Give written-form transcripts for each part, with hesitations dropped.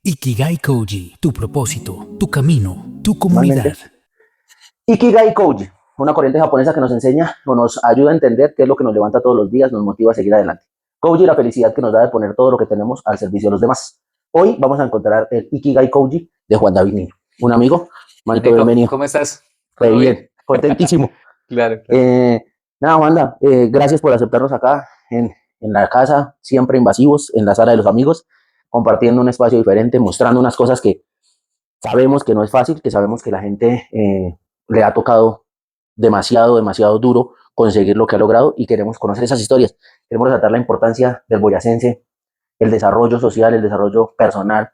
Ikigai Koji, tu propósito, tu camino, tu Normalmente. comunidad. Ikigai Koji, una corriente japonesa que nos enseña o nos ayuda a entender qué es lo que nos levanta todos los días, nos motiva a seguir adelante. Koji, la felicidad que nos da de poner todo lo que tenemos al servicio de los demás. Hoy vamos a encontrar el Ikigai Koji de Juan David Niño, un amigo. Manito, Nico, bienvenido. ¿cómo estás? Re ¿Todo bien? bien, contentísimo. Claro, claro. Nada, Wanda, gracias por aceptarnos acá en la casa, siempre invasivos, en la sala de los amigos, compartiendo un espacio diferente, mostrando unas cosas que sabemos que no es fácil, que sabemos que la gente le ha tocado demasiado, demasiado duro conseguir lo que ha logrado y queremos conocer esas historias. Queremos resaltar la importancia del boyacense, el desarrollo social, el desarrollo personal,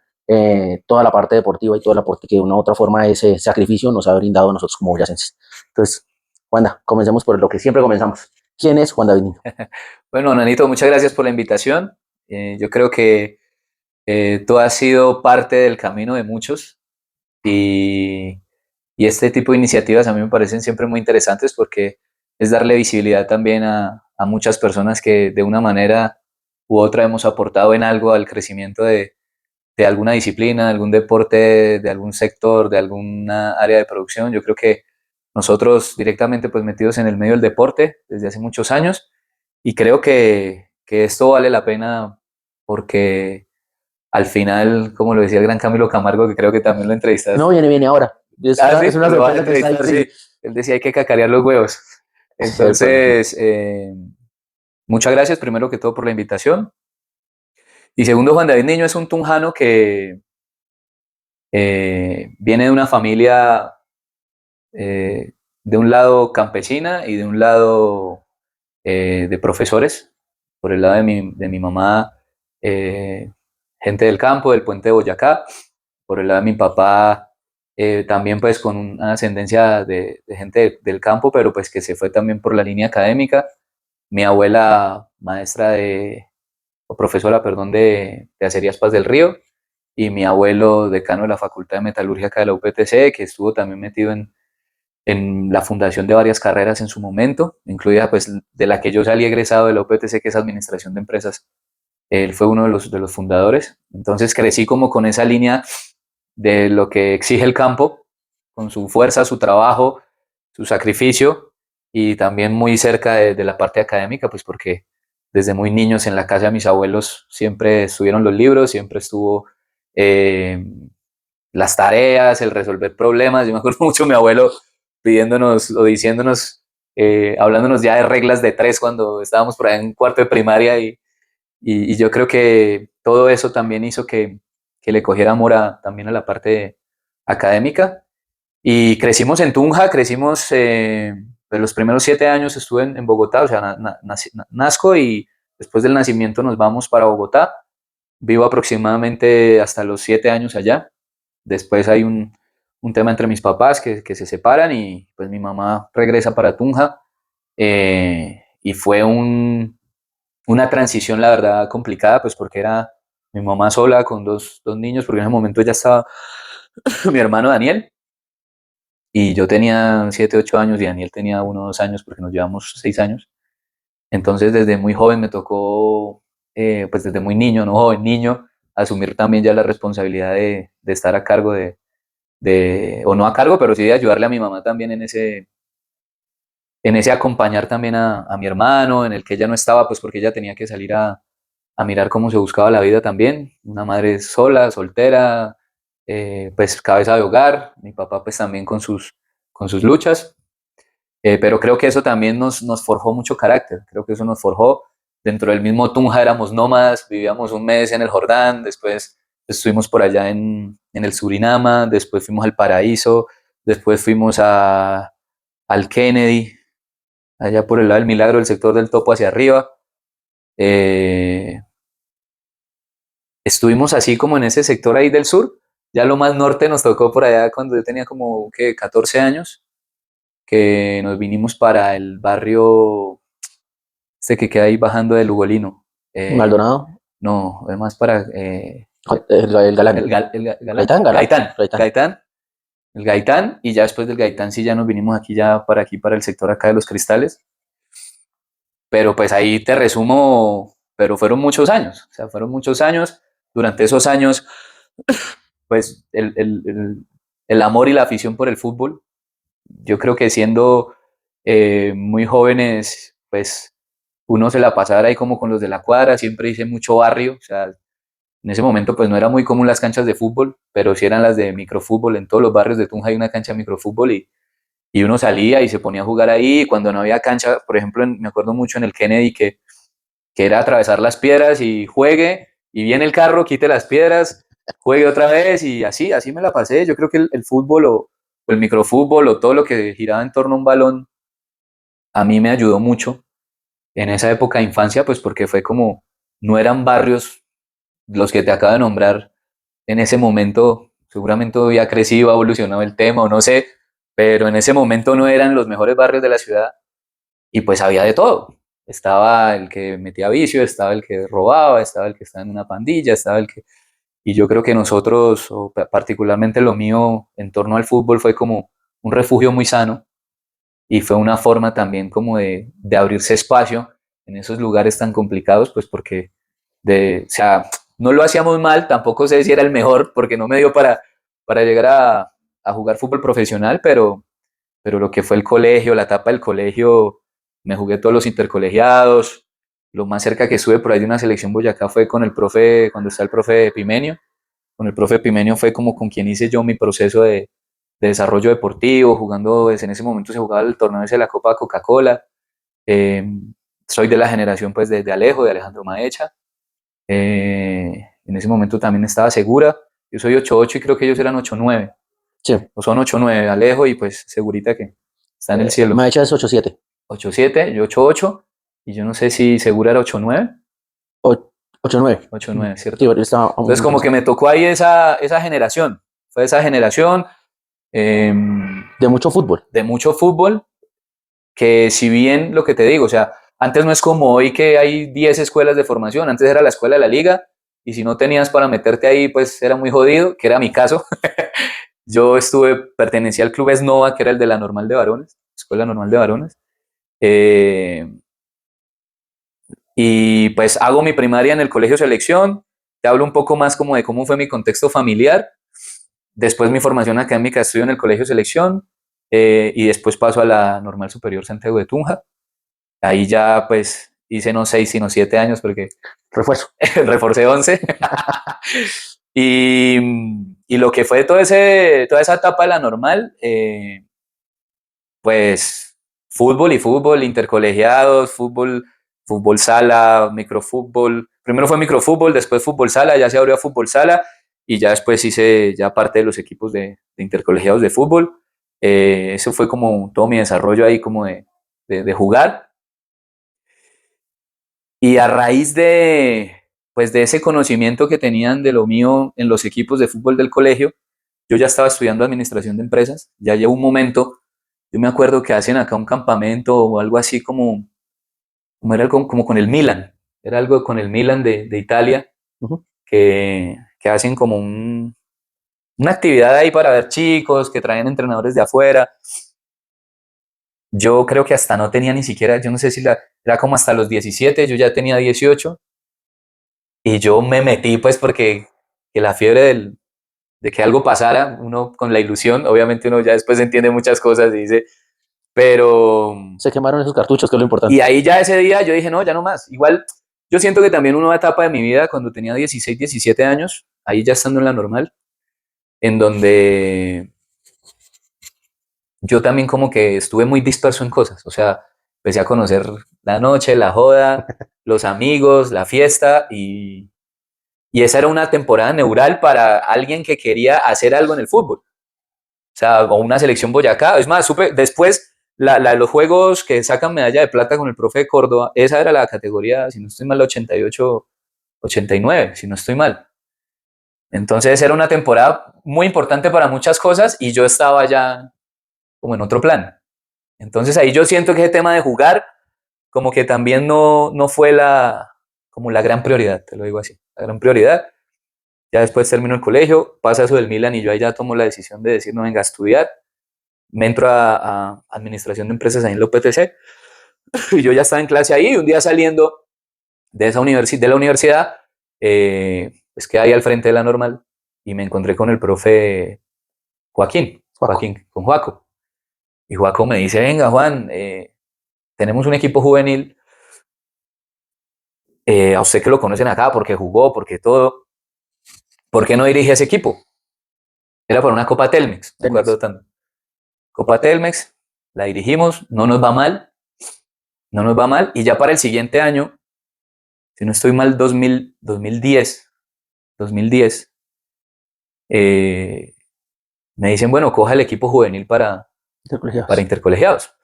toda la parte deportiva y toda la parte que de una u otra forma ese sacrificio nos ha brindado a nosotros como boyacenses. Entonces, Wanda, comencemos por lo que siempre comenzamos. ¿Quién es Juan David Niño? Bueno, Nanito, muchas gracias por la invitación. Yo creo que tú has sido parte del camino de muchos y, y este tipo de iniciativas a mí me parecen siempre muy interesantes porque es darle visibilidad también a muchas personas que de una manera u otra hemos aportado en algo al crecimiento de alguna disciplina, de algún deporte, de algún sector, de alguna área de producción. Yo creo que nosotros directamente pues metidos en el medio del deporte desde hace muchos años y creo que esto vale la pena porque al final, como lo decía el gran Camilo Camargo, que creo que también lo No, entrevistaste. viene ahora. Ah, sí, Es una lo vas a sorpresa que está ahí. entrevistar, Sí. sí. Él decía hay que cacarear los huevos. Epa, epa. Entonces, muchas gracias primero que todo por la invitación. Y segundo, Juan David Niño es un tunjano que viene de una familia de un lado campesina y de un lado de profesores. Por el lado de mi mamá, eh, gente del campo, del puente de Boyacá. Por el lado de mi papá, también pues con una ascendencia de gente del campo, pero pues que se fue también por la línea académica. Mi abuela, maestra o profesora, perdón, de Acerías Paz del Río, y mi abuelo, decano de la Facultad de Metalurgia acá de la UPTC, que estuvo también metido en la fundación de varias carreras en su momento, incluida pues de la que yo salí egresado de la UPTC, que es Administración de Empresas. Él fue uno de los fundadores. Entonces crecí como con esa línea de lo que exige el campo, con su fuerza, su trabajo, su sacrificio y también muy cerca de la parte académica, pues porque desde muy niños en la casa de mis abuelos siempre estuvieron los libros, siempre estuvo eh, las tareas, el resolver problemas. Yo me acuerdo mucho de mi abuelo pidiéndonos o diciéndonos, hablándonos ya de reglas de tres cuando estábamos por ahí en cuarto de primaria y yo creo que todo eso también hizo que le cogiera amor también a la parte académica. Y crecimos en Tunja, crecimos, pues los primeros 7 años estuve en Bogotá, o sea, nazco y después del nacimiento nos vamos para Bogotá. Vivo aproximadamente hasta los 7 años allá. Después hay un tema entre mis papás que se separan y pues mi mamá regresa para Tunja. Y fue una transición, la verdad, complicada, pues porque era mi mamá sola con dos niños, porque en ese momento ya estaba mi hermano Daniel y yo tenía 7, 8 años y Daniel tenía 1, 2 años porque nos llevamos 6 años. Entonces desde muy joven me tocó, pues desde muy niño, no joven, niño, asumir también ya la responsabilidad de estar a cargo o no a cargo, pero sí de ayudarle a mi mamá también en ese acompañar también a mi hermano, en el que ella no estaba, pues porque ella tenía que salir a mirar cómo se buscaba la vida también. Una madre sola, soltera, pues cabeza de hogar, mi papá pues también con sus luchas, pero creo que eso también nos forjó mucho carácter, creo que eso nos forjó. Dentro del mismo Tunja éramos nómadas, vivíamos un mes en el Jordán, después estuvimos por allá en el Surinama, después fuimos al Paraíso, después fuimos al Kennedy, allá por el lado del Milagro, el sector del Topo hacia arriba. Eh, Estuvimos así como en ese sector ahí del sur. Ya lo más norte nos tocó por allá cuando yo tenía como ¿qué? 14 años, que nos vinimos para el barrio este que queda ahí bajando del Ugolino. Maldonado, No, además para el Galán. Galán, Gaitán, Galán. Gaitán, Gaitán. Gaitán, el Gaitán, y ya después del Gaitán sí ya nos vinimos aquí para el sector acá de los Cristales. Pero pues ahí te resumo, pero fueron muchos años, o sea, fueron muchos años. Durante esos años pues el amor y la afición por el fútbol. Yo creo que siendo muy jóvenes, pues uno se la pasaba ahí como con los de la cuadra, siempre hice mucho barrio, o sea, en ese momento pues no era muy común las canchas de fútbol, pero sí eran las de microfútbol, en todos los barrios de Tunja hay una cancha de microfútbol y uno salía y se ponía a jugar ahí, y cuando no había cancha, por ejemplo, me acuerdo mucho en el Kennedy que era atravesar las piedras y juegue, y viene el carro, quite las piedras, juegue otra vez, y así me la pasé. Yo creo que el fútbol o el microfútbol o todo lo que giraba en torno a un balón, a mí me ayudó mucho en esa época de infancia, pues porque fue como, no eran barrios los que te acabo de nombrar en ese momento, seguramente había crecido, ha evolucionado el tema, o no sé, pero en ese momento no eran los mejores barrios de la ciudad, y pues había de todo. Estaba el que metía vicio, estaba el que robaba, estaba el que estaba en una pandilla, estaba el que... Y yo creo que nosotros, o particularmente lo mío en torno al fútbol, fue como un refugio muy sano y fue una forma también como de abrirse espacio en esos lugares tan complicados, pues porque, o sea, no lo hacíamos mal, tampoco sé si era el mejor, porque no me dio para llegar a jugar fútbol profesional, pero lo que fue el colegio, la etapa del colegio, me jugué todos los intercolegiados. Lo más cerca que estuve por ahí de una selección Boyacá fue con el profe, cuando está el profe Pimenio. Con el profe Pimenio fue como con quien hice yo mi proceso de desarrollo deportivo, jugando, pues, en ese momento se jugaba el torneo de la Copa Coca-Cola. Eh, Soy de la generación pues de Alejo, de Alejandro Maecha. En ese momento también estaba Segura. Yo soy 8'8" y creo que ellos eran 8'9". Sí. O son 8'9", Alejo y pues Segurita que está en el cielo. Maecha es 8'7". 8'7", yo 8'8", y yo no sé si Segura era 8'9". 8'9". 8'9", ¿cierto? Sí, él estaba Entonces como que me tocó ahí esa generación. Fue esa generación eh, de mucho fútbol. de mucho fútbol, que si bien lo que te digo, o sea, antes no es como hoy que hay 10 escuelas de formación, antes era la escuela de la liga, y si no tenías para meterte ahí, pues era muy jodido, que era mi caso. Yo pertenecía al club Esnova, que era el de la normal de varones, escuela normal de varones, eh, y pues hago mi primaria en el colegio Selección. Te hablo un poco más como de cómo fue mi contexto familiar, después mi formación académica, estudio en el colegio Selección, y después paso a la normal superior Santiago de Tunja. Ahí ya pues hice no 6 sino 7 años porque Refuerzo. reforcé 11. y, y lo que fue toda esa etapa de la normal, pues fútbol y fútbol, intercolegiados, fútbol sala, microfútbol. Primero fue microfútbol, después fútbol sala, ya se abrió a fútbol sala y ya después hice ya parte de los equipos de intercolegiados de fútbol. Eso fue como todo mi desarrollo ahí como de jugar. Y a raíz pues de ese conocimiento que tenían de lo mío en los equipos de fútbol del colegio, yo ya estaba estudiando administración de empresas, ya llevo un momento, yo me acuerdo que hacen acá un campamento o algo así como era algo como con el Milan, era algo con el Milan de Italia, que hacen como una actividad ahí para ver chicos, que traen entrenadores de afuera. Yo creo que hasta no tenía ni siquiera, yo no sé si era como hasta los 17, yo ya tenía 18. Y yo me metí pues porque que la fiebre de que algo pasara, uno con la ilusión, obviamente uno ya después entiende muchas cosas y dice, pero... Se quemaron esos cartuchos, que es lo importante. Y ahí ya ese día yo dije, no, ya no más. Igual yo siento que también una nueva etapa de mi vida, cuando tenía 16, 17 años, ahí ya estando en la normal, en donde yo también como que estuve muy disperso en cosas, o sea, empecé a conocer la noche, la joda, los amigos, la fiesta y esa era una temporada neural para alguien que quería hacer algo en el fútbol. O sea, o una selección Boyacá. Es más, después los juegos que sacan medalla de plata con el profe de Córdoba, esa era la categoría, si no estoy mal, 88, 89, si no estoy mal. Entonces era una temporada muy importante para muchas cosas y yo estaba ya como en otro plan. Entonces ahí yo siento que ese tema de jugar como que también no fue como la gran prioridad, te lo digo así, la gran prioridad. Ya después termino el colegio, pasa eso del Milan y yo ahí ya tomo la decisión de decir, no, venga a estudiar. Me entro a administración de empresas ahí en la UPTC y yo ya estaba en clase ahí y un día saliendo de la universidad, pues que hay al frente de la normal, y me encontré con el profe Joaquín, con Joaco. Y Joaco me dice, venga Juan, tenemos un equipo juvenil, a usted que lo conocen acá porque jugó, porque todo, ¿por qué no dirige ese equipo? Era para una Copa Telmex, me acuerdo tanto. Copa Telmex, la dirigimos, no nos va mal, y ya para el siguiente año, si no estoy mal, 2010, eh, me dicen, bueno, coja el equipo juvenil para intercolegiados.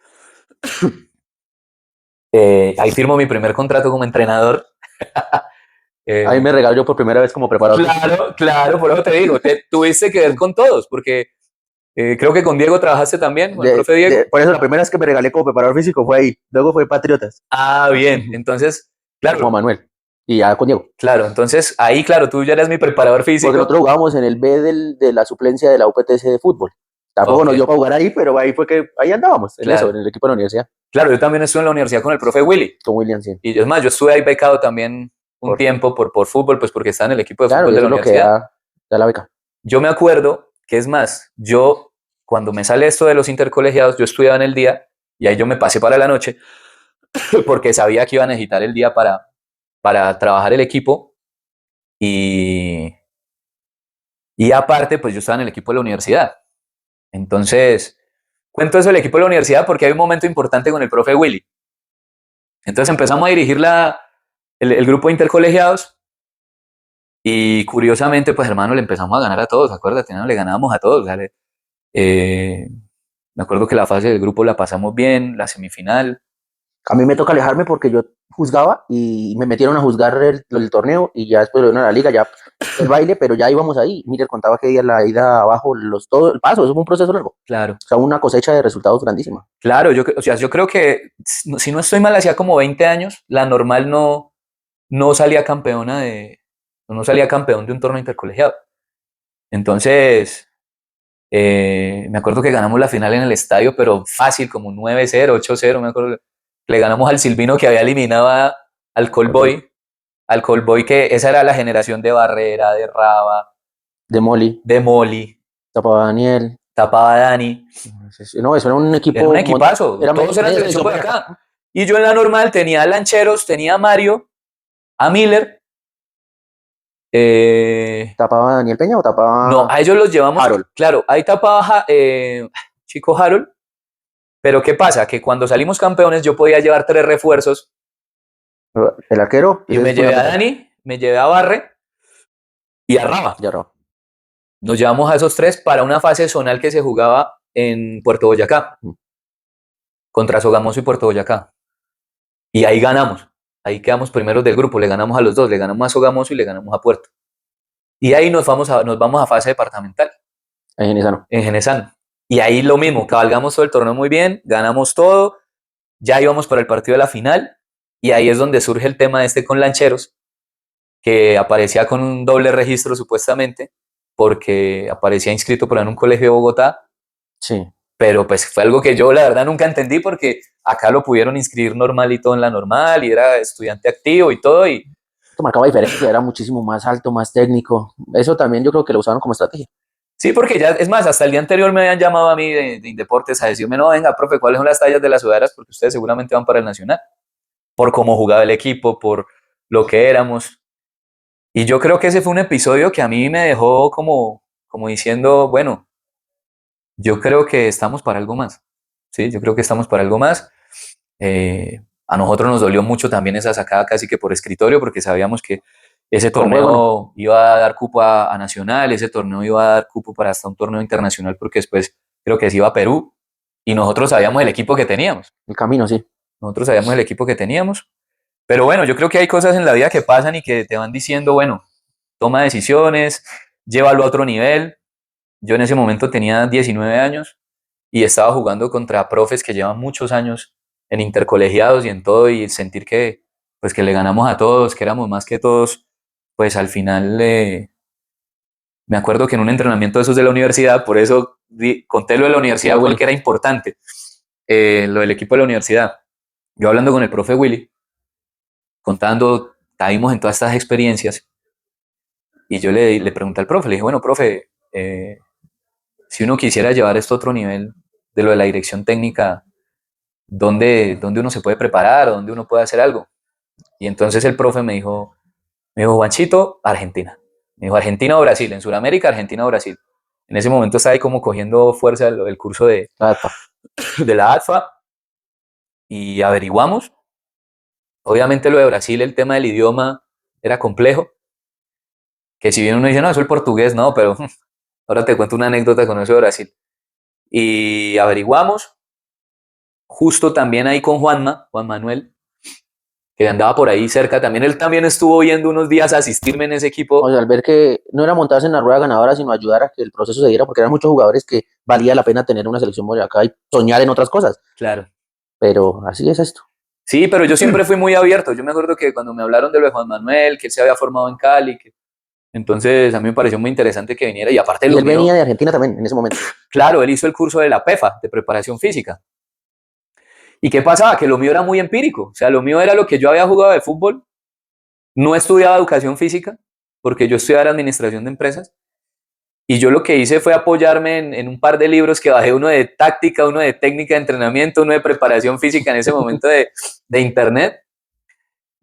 Ahí firmo mi primer contrato como entrenador. Ahí me regaló yo por primera vez como preparador. Claro, por eso te digo, tuviste que ver con todos, porque creo que con Diego trabajaste también, con el profe Diego. Por eso la primera vez que me regalé como preparador físico fue ahí, luego fue Patriotas. Ah, bien, entonces, claro. Como Manuel, y ya con Diego. Claro, entonces ahí, claro, tú ya eres mi preparador físico. Porque nosotros jugábamos en el B de la suplencia de la UPTC de fútbol. Tampoco nos dio para jugar ahí, pero ahí fue que ahí andábamos, en eso, en el equipo de la universidad. Claro, yo también estuve en la universidad con el profe Willy. Con William, sí. Y es más, yo estuve ahí becado también un tiempo por fútbol, pues porque estaba en el equipo de fútbol de la universidad. Que da la beca. Yo me acuerdo que es más, yo cuando me sale esto de los intercolegiados, yo estudiaba en el día y ahí yo me pasé para la noche porque sabía que iba a necesitar el día para trabajar el equipo y aparte, pues yo estaba en el equipo de la universidad. Entonces, cuento eso del equipo de la universidad porque hay un momento importante con el profe Willy. Entonces empezamos a dirigir el grupo de intercolegiados y curiosamente, pues hermano, le empezamos a ganar a todos, acuérdate, ¿no? Le ganábamos a todos. Me acuerdo que la fase del grupo la pasamos bien, la semifinal. A mí me toca alejarme porque yo juzgaba y me metieron a juzgar el torneo y ya después lo dieron a la liga, ya el baile, pero ya íbamos ahí. Miller contaba que la ida abajo, todo el paso, eso fue un proceso largo. Claro. O sea, una cosecha de resultados grandísima. Claro, yo creo que, si no estoy mal, hacía como 20 años, la normal no salía campeona no salía campeón de un torneo intercolegiado. Entonces, me acuerdo que ganamos la final en el estadio, pero fácil, como 9-0, 8-0, me acuerdo. Le ganamos al Silvino que había eliminado al Callboy, que esa era la generación de Barrera, de Raba, de Moli, tapaba Daniel, tapaba Dani. No, eso era un equipo. Era un equipazo, todos eran selección por acá. Y yo en la normal tenía a Lancheros, tenía a Mario, a Miller. ¿Tapaba Daniel Peña o tapaba? No, a ellos los llevamos. Harold. Claro, ahí tapaba Chico Harold. Pero ¿qué pasa? Que cuando salimos campeones yo podía llevar 3 refuerzos. El arquero. Y me llevé a Dani, me llevé a Barre y a Rama. Nos llevamos a esos 3 para una fase zonal que se jugaba en Puerto Boyacá. Contra Sogamoso y Puerto Boyacá. Y ahí ganamos. Ahí quedamos primeros del grupo. Le ganamos a los 2. Le ganamos a Sogamoso y le ganamos a Puerto. Y ahí nos vamos a fase departamental. En Genesano. Y ahí lo mismo, cabalgamos todo el torneo muy bien, ganamos todo, ya íbamos para el partido de la final, y ahí es donde surge el tema con Lancheros, que aparecía con un doble registro supuestamente, porque aparecía inscrito por en un colegio de Bogotá. Sí. Pero pues fue algo que yo la verdad nunca entendí, porque acá lo pudieron inscribir normalito en la normal, y era estudiante activo y todo, y marcaba diferencia, era muchísimo más alto, más técnico. Eso también yo creo que lo usaron como estrategia. Sí, porque ya, es más, hasta el día anterior me habían llamado a mí de Indeportes a decirme, no, venga, profe, ¿cuáles son las tallas de las sudaderas? Porque ustedes seguramente van para el Nacional. Por cómo jugaba el equipo, por lo que éramos. Y yo creo que ese fue un episodio que a mí me dejó como diciendo, bueno, yo creo que estamos para algo más. Sí, yo creo que estamos para algo más. A nosotros nos dolió mucho también esa sacada casi que por escritorio, porque sabíamos que ese torneo iba a dar cupo a Nacional, ese torneo iba a dar cupo para hasta un torneo internacional, porque después creo que se iba a Perú, y nosotros sabíamos el equipo que teníamos. El camino, sí. Nosotros sabíamos el equipo que teníamos. Pero bueno, yo creo que hay cosas en la vida que pasan y que te van diciendo, bueno, toma decisiones, llévalo a otro nivel. Yo en ese momento tenía 19 años y estaba jugando contra profes que llevan muchos años en intercolegiados y en todo, y sentir que, pues, que le ganamos a todos, que éramos más que todos, pues al final me acuerdo que en un entrenamiento de esos de la universidad, por eso conté lo de la universidad, porque era importante, lo del equipo de la universidad. Yo hablando con el profe Willy, caímos en todas estas experiencias, Y yo le pregunté al profe, le dije, bueno, profe, si uno quisiera llevar esto a otro nivel de lo de la dirección técnica, ¿dónde uno se puede preparar? ¿Dónde uno puede hacer algo? Y entonces el profe me dijo, Juanchito, Argentina. Me dijo, Argentina o Brasil. En Sudamérica, Argentina o Brasil. En ese momento estaba ahí como cogiendo fuerza el curso Tata. de la ADFA y averiguamos. Obviamente lo de Brasil, el tema del idioma era complejo, que si bien uno dice, no, eso el portugués, no, pero ahora te cuento una anécdota con eso de Brasil. Y averiguamos, justo también ahí con Juan Manuel, que andaba por ahí cerca, también él también estuvo viendo unos días a asistirme en ese O equipo. sea, al ver que no era montarse en la rueda ganadora, sino ayudar a que el proceso se diera, porque eran muchos jugadores que valía la pena tener una selección Boyacá y soñar en otras cosas. Claro. Pero así es esto. Sí, pero yo siempre fui muy abierto. Yo me acuerdo que cuando me hablaron de lo de Juan Manuel, que él se había formado en Cali, entonces a mí me pareció muy interesante que viniera. Y aparte Y lo él venía mío, de Argentina también en ese momento. claro, él hizo el curso de la PEFA, de preparación física. ¿Y qué pasaba? Que lo mío era muy empírico. O sea, lo mío era lo que yo había jugado de fútbol. No estudiaba educación física, porque yo estudiaba administración de empresas. Y yo lo que hice fue apoyarme en un par de libros que bajé, uno de táctica, uno de técnica de entrenamiento, uno de preparación física en ese momento de internet.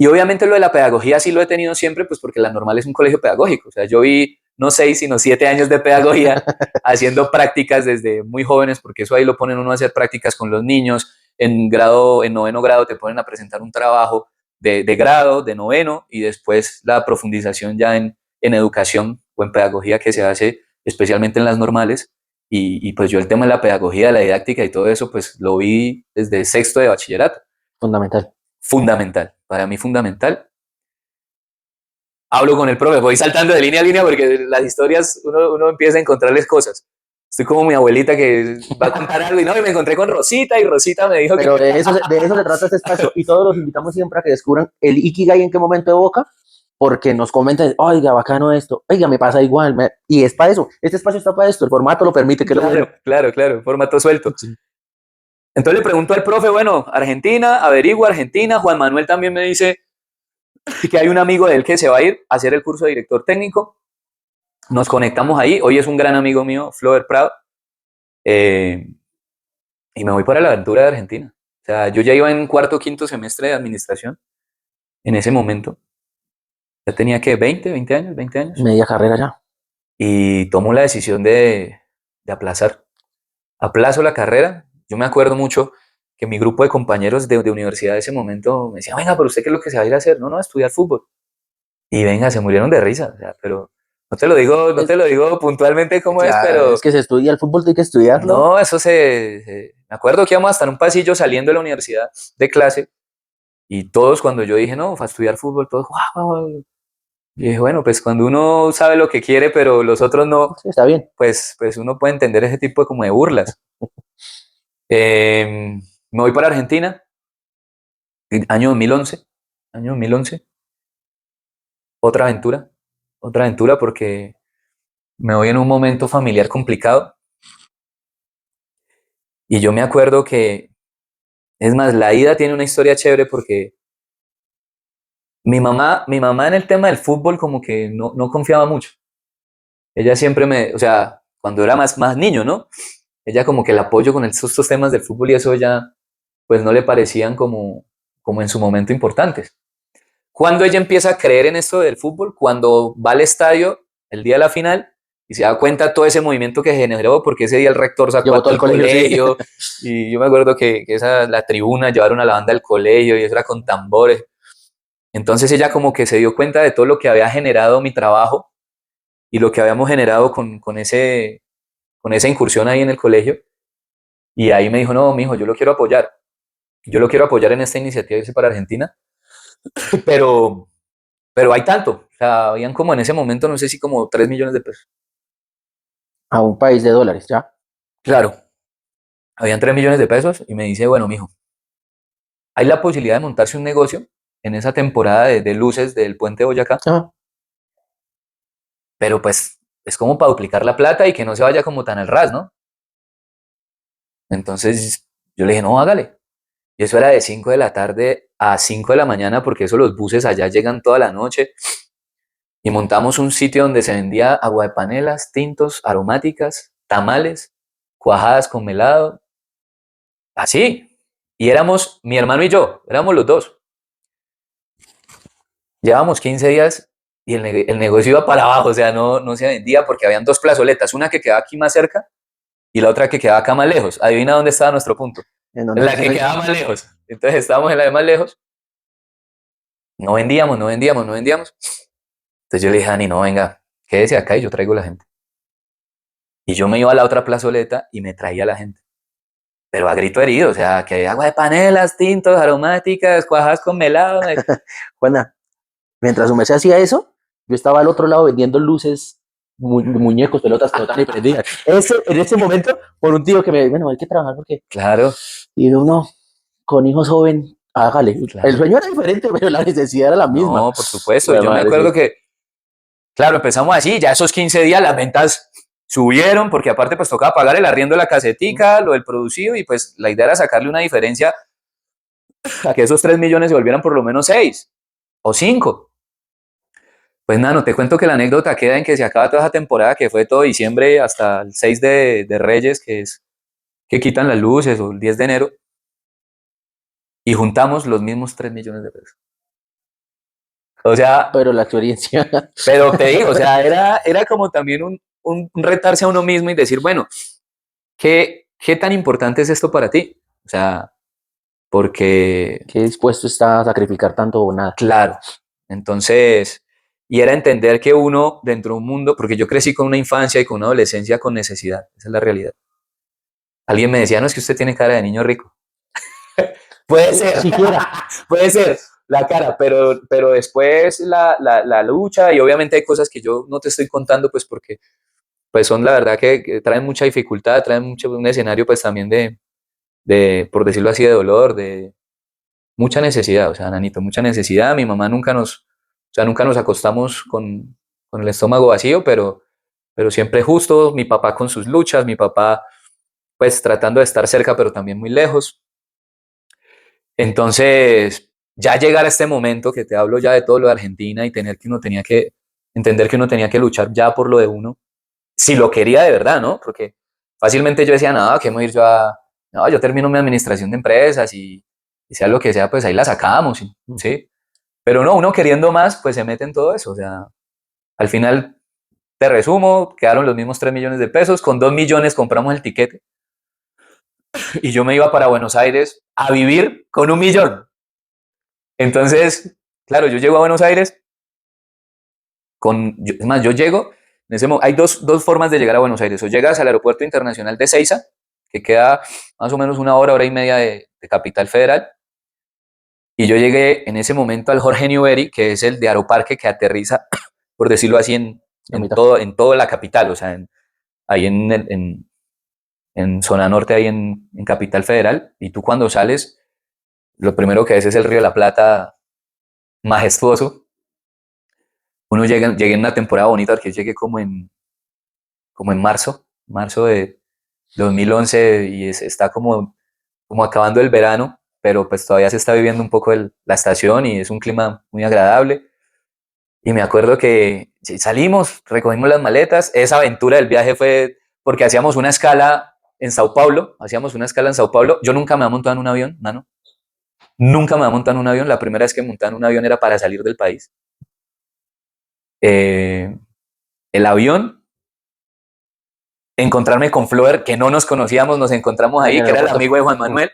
Y obviamente lo de la pedagogía sí lo he tenido siempre, pues porque la normal es un colegio pedagógico. O sea, yo vi no 6, sino 7 años de pedagogía haciendo prácticas desde muy jóvenes, porque eso ahí lo ponen uno a hacer prácticas con los niños. En noveno grado te ponen a presentar un trabajo de grado, de noveno, y después la profundización ya en educación o en pedagogía que se hace especialmente en las normales. Y pues yo el tema de la pedagogía, la didáctica y todo eso, pues lo vi desde sexto de bachillerato. Fundamental. Fundamental, para mí fundamental. Hablo con el profe, voy saltando de línea a línea porque las historias uno empieza a encontrarles cosas. Estoy como mi abuelita que va a contar algo y no, y me encontré con Rosita y Rosita me dijo que... Pero de eso se trata este espacio. Y todos los invitamos siempre a que descubran el Ikigai en qué momento evoca, porque nos comentan, oiga, bacano esto, oiga, me pasa igual. Y es para eso. Este espacio está para esto. El formato lo permite, que es lo bueno. Claro, formato suelto. Sí. Entonces le pregunto al profe, bueno, Argentina, averigua Argentina. Juan Manuel también me dice que hay un amigo de él que se va a ir a hacer el curso de director técnico. Nos conectamos ahí. Hoy es un gran amigo mío, Flover Prado. Eh, y me voy para la aventura de Argentina. O sea, yo ya iba en cuarto o quinto semestre de administración en ese momento. Ya tenía que 20 años, 20 años. Media carrera ya. Y tomo la decisión de aplazar. Aplazo la carrera. Yo me acuerdo mucho que mi grupo de compañeros de universidad de ese momento me decía, venga, pero usted qué es lo que se va a ir a hacer. No, no, a estudiar fútbol. Y venga, se murieron de risa. O sea, pero no te lo digo puntualmente cómo es, Claro, es pero que se estudia el fútbol, hay que estudiarlo. no, eso me acuerdo que íbamos hasta en un pasillo saliendo de la universidad de clase y todos cuando yo dije, no, para estudiar fútbol, todos, guau, guau, guau. Y dije, bueno, pues cuando uno sabe lo que quiere, pero los otros no, Sí, está bien. pues uno puede entender ese tipo de como de burlas. Me voy para Argentina, año 2011, año 2011, otra otra aventura porque me voy en un momento familiar complicado y yo me acuerdo que, es más, la ida tiene una historia chévere porque mi mamá en el tema del fútbol como que no confiaba mucho. Ella siempre o sea, cuando era más niño, ¿no? Ella como que el apoyo con estos temas del fútbol y eso ya, pues no le parecían como en su momento importantes. Cuando ella empieza a creer en esto del fútbol, cuando va al estadio el día de la final y se da cuenta todo ese movimiento que generó, porque ese día el rector sacó Llevó a todo todo el el colegio, sí. colegio, y yo me acuerdo que la tribuna llevaron a la banda del colegio y eso era con tambores. Entonces ella como que se dio cuenta de todo lo que había generado mi trabajo y lo que habíamos generado con esa incursión ahí en el colegio. Y ahí me dijo, no, mijo, yo lo quiero apoyar. Yo lo quiero apoyar en esta iniciativa de irse para Argentina, pero, pero hay tanto. O sea, habían como en ese momento, no sé si como 3 millones de pesos. A un país de dólares, ya. Claro, habían 3 millones de pesos y me dice, bueno, mijo, hay la posibilidad de montarse un negocio en esa temporada de luces del puente de Boyacá, Ajá. pero pues es como para duplicar la plata y que no se vaya como tan al ras, ¿no? Entonces yo le dije, no, hágale. Y eso era de 5 de la tarde a 5 de la mañana, porque eso los buses allá llegan toda la noche. y montamos un sitio donde se vendía agua de panelas, tintos, aromáticas, tamales, cuajadas con melado, así. Y éramos mi hermano y yo, éramos los dos. Llevábamos 15 días y el negocio iba para abajo, o sea, no se vendía porque habían dos plazoletas, una que quedaba aquí más cerca y la otra que quedaba acá más lejos. Adivina dónde estaba nuestro punto. ¿En En dónde? la que quedaba más lejos. Entonces estábamos en la de más lejos. No vendíamos, no vendíamos, no vendíamos. Entonces yo le dije a Dani, no, venga, quédese acá y yo traigo la gente. Y yo me iba a la otra plazoleta y me traía a la gente. Pero a grito herido, o sea, que agua de panelas, tintos, aromáticas, cuajadas con melado. Juana, mientras su merced hacía eso, yo estaba al otro lado vendiendo luces, muñecos, pelotas que no estaban ni prendidas. En ese momento, por un tío que me, bueno, hay que trabajar porque, Claro, y uno, con hijos joven, hágale. El claro. sueño era diferente, pero la necesidad era la misma. No, por supuesto. Bueno, Yo me madre, acuerdo sí. que, claro, empezamos así, ya esos 15 días las ventas subieron, porque aparte pues tocaba pagar el arriendo de la casetica, lo del producido, y pues la idea era sacarle una diferencia a que esos 3 millones se volvieran por lo menos 6 o 5. Pues nada, no te cuento que la anécdota queda en que se acaba toda esa temporada, que fue todo diciembre hasta el 6 de Reyes, que es que quitan las luces, o el 10 de enero, y juntamos los mismos 3 millones de pesos. O sea, Pero la experiencia, pero te digo, o sea, era como también un retarse a uno mismo y decir, bueno, ¿qué tan importante es esto para ti? O sea, porque, ¿qué dispuesto está a sacrificar tanto o nada? claro, entonces, y era entender que uno dentro de un mundo, porque yo crecí con una infancia y con una adolescencia con necesidad, esa es la realidad. Alguien me decía, no, es que usted tiene cara de niño rico. Puede ser, Siquiera. puede ser la cara, pero después la lucha, y obviamente hay cosas que yo no te estoy contando, pues porque pues son la verdad que traen mucha dificultad, traen mucho, un escenario pues también por decirlo así, de dolor, de mucha necesidad, o sea, Nanito, mucha necesidad. Mi mamá o sea, nunca nos acostamos con el estómago vacío, pero siempre justo, mi papá con sus luchas, mi papá pues tratando de estar cerca, pero también muy lejos. Entonces, ya llegar a este momento que te hablo ya de todo lo de Argentina y tener que uno tenía que entender que uno tenía que luchar ya por lo de uno, si lo quería de verdad, ¿no? Porque fácilmente yo decía, no, que me ir yo a, no, yo termino mi administración de empresas y sea lo que sea, pues ahí la sacamos, ¿sí? Pero no, uno queriendo más, pues se mete en todo eso, o sea, al final, te resumo, quedaron los mismos 3 millones de pesos, con 2 millones compramos el tiquete y yo me iba para Buenos Aires a vivir con 1 millón. Entonces, claro, yo llego a Buenos Aires es más, yo llego, hay dos formas de llegar a Buenos Aires. O llegas al aeropuerto internacional de Seiza, que queda más o menos una hora, hora y media de Capital Federal. Y yo llegué en ese momento al Jorge Newbery, que es el de Aeroparque que aterriza, por decirlo así, La mitad. en toda la capital, o sea, ahí en zona norte, ahí en Capital Federal. Y tú cuando sales, lo primero que ves es el Río de la Plata majestuoso. Uno llega en una temporada bonita, porque llegué como en marzo de 2011, y está como acabando el verano, pero pues todavía se está viviendo un poco la estación y es un clima muy agradable. Y me acuerdo que sí, salimos, recogimos las maletas. Esa aventura del viaje fue porque hacíamos una escala en Sao Paulo, Yo nunca me he montado en un avión, mano. Nunca me he montado en un avión. La primera vez que monté en un avión era para salir del país. Eh, el avión, encontrarme con Floer, que no nos conocíamos, nos encontramos En ahí, el que era el aeropuerto. amigo de Juan Manuel.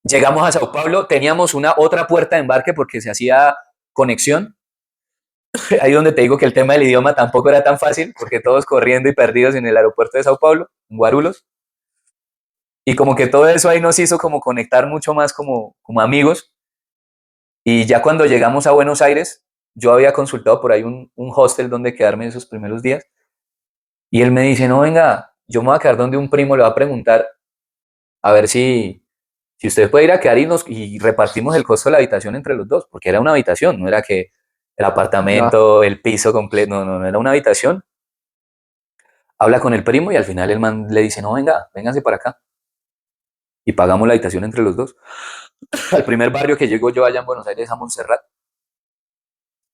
Llegamos a Sao Paulo, teníamos una otra puerta de embarque porque se hacía conexión. Ahí donde te digo que el tema del idioma tampoco era tan fácil, porque todos corriendo y perdidos en el aeropuerto de Sao Paulo, en Guarulhos. Y como que todo eso ahí nos hizo como conectar mucho más como amigos. Y ya cuando llegamos a Buenos Aires, yo había consultado por ahí un hostel donde quedarme esos primeros días. Y él me dice, no, venga, yo me voy a quedar donde un primo le va a preguntar a ver si usted puede ir a quedar y repartimos el costo de la habitación entre los dos, porque era una habitación, no era que el Ya. apartamento, el piso completo, no, era una habitación. Habla con el primo y al final el man le dice, no, venga, vénganse para acá. Y pagamos la habitación entre los dos. Al primer barrio que llego yo allá en Buenos Aires, a Montserrat.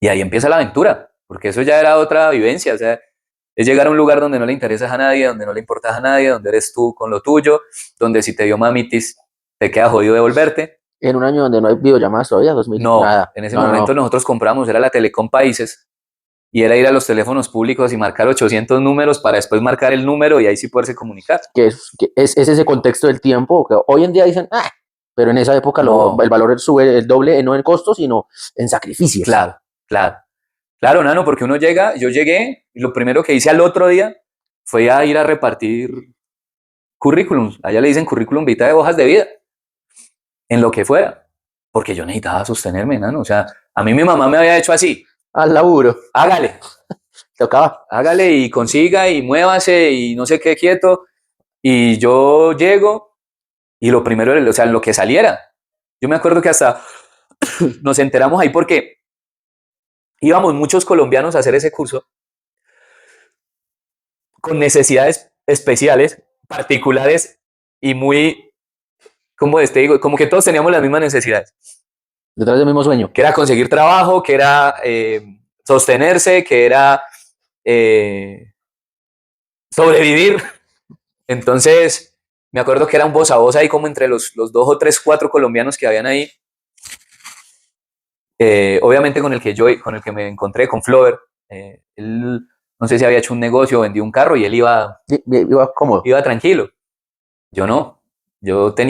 Y ahí empieza la aventura, porque eso ya era otra vivencia, o sea, es llegar a un lugar donde no le interesas a nadie, donde no le importas a nadie, donde eres tú con lo tuyo, donde si te dio mamitis te queda jodido devolverte. En un año donde no hay videollamadas todavía, 2000, No, nada. en ese No, no, momento no. nosotros compramos, era la Telecom Países, y era ir a los teléfonos públicos y marcar 800 números para después marcar el número y ahí sí poderse comunicar. Es ese contexto del tiempo que hoy en día dicen, pero en esa época No, el valor sube el doble, no en costos, sino en sacrificios. claro, claro. Claro, Nano, porque uno llega, yo llegué y lo primero que hice al otro día fue a ir a repartir currículums. Allá le dicen currículum vitae de hojas de vida, en lo que fuera, porque yo necesitaba sostenerme, Nano. O sea, a mí mi mamá me había hecho así, Al laburo, hágale, tocaba. hágale y consiga y muévase y no sé qué quieto. Y yo llego y lo primero, o sea, lo que saliera. Yo me acuerdo que hasta nos enteramos ahí porque íbamos muchos colombianos a hacer ese curso con necesidades especiales, particulares y muy, como te digo, como que todos teníamos las mismas necesidades, Detrás del mismo sueño. que era conseguir trabajo, que era sostenerse, que era sobrevivir. Entonces, me acuerdo que era un voz a voz ahí como entre los dos o tres, cuatro colombianos que habían ahí. Obviamente con el que me encontré, con Flover, él no sé si había hecho un negocio, vendió un carro y él Iba cómodo. iba tranquilo. Yo no.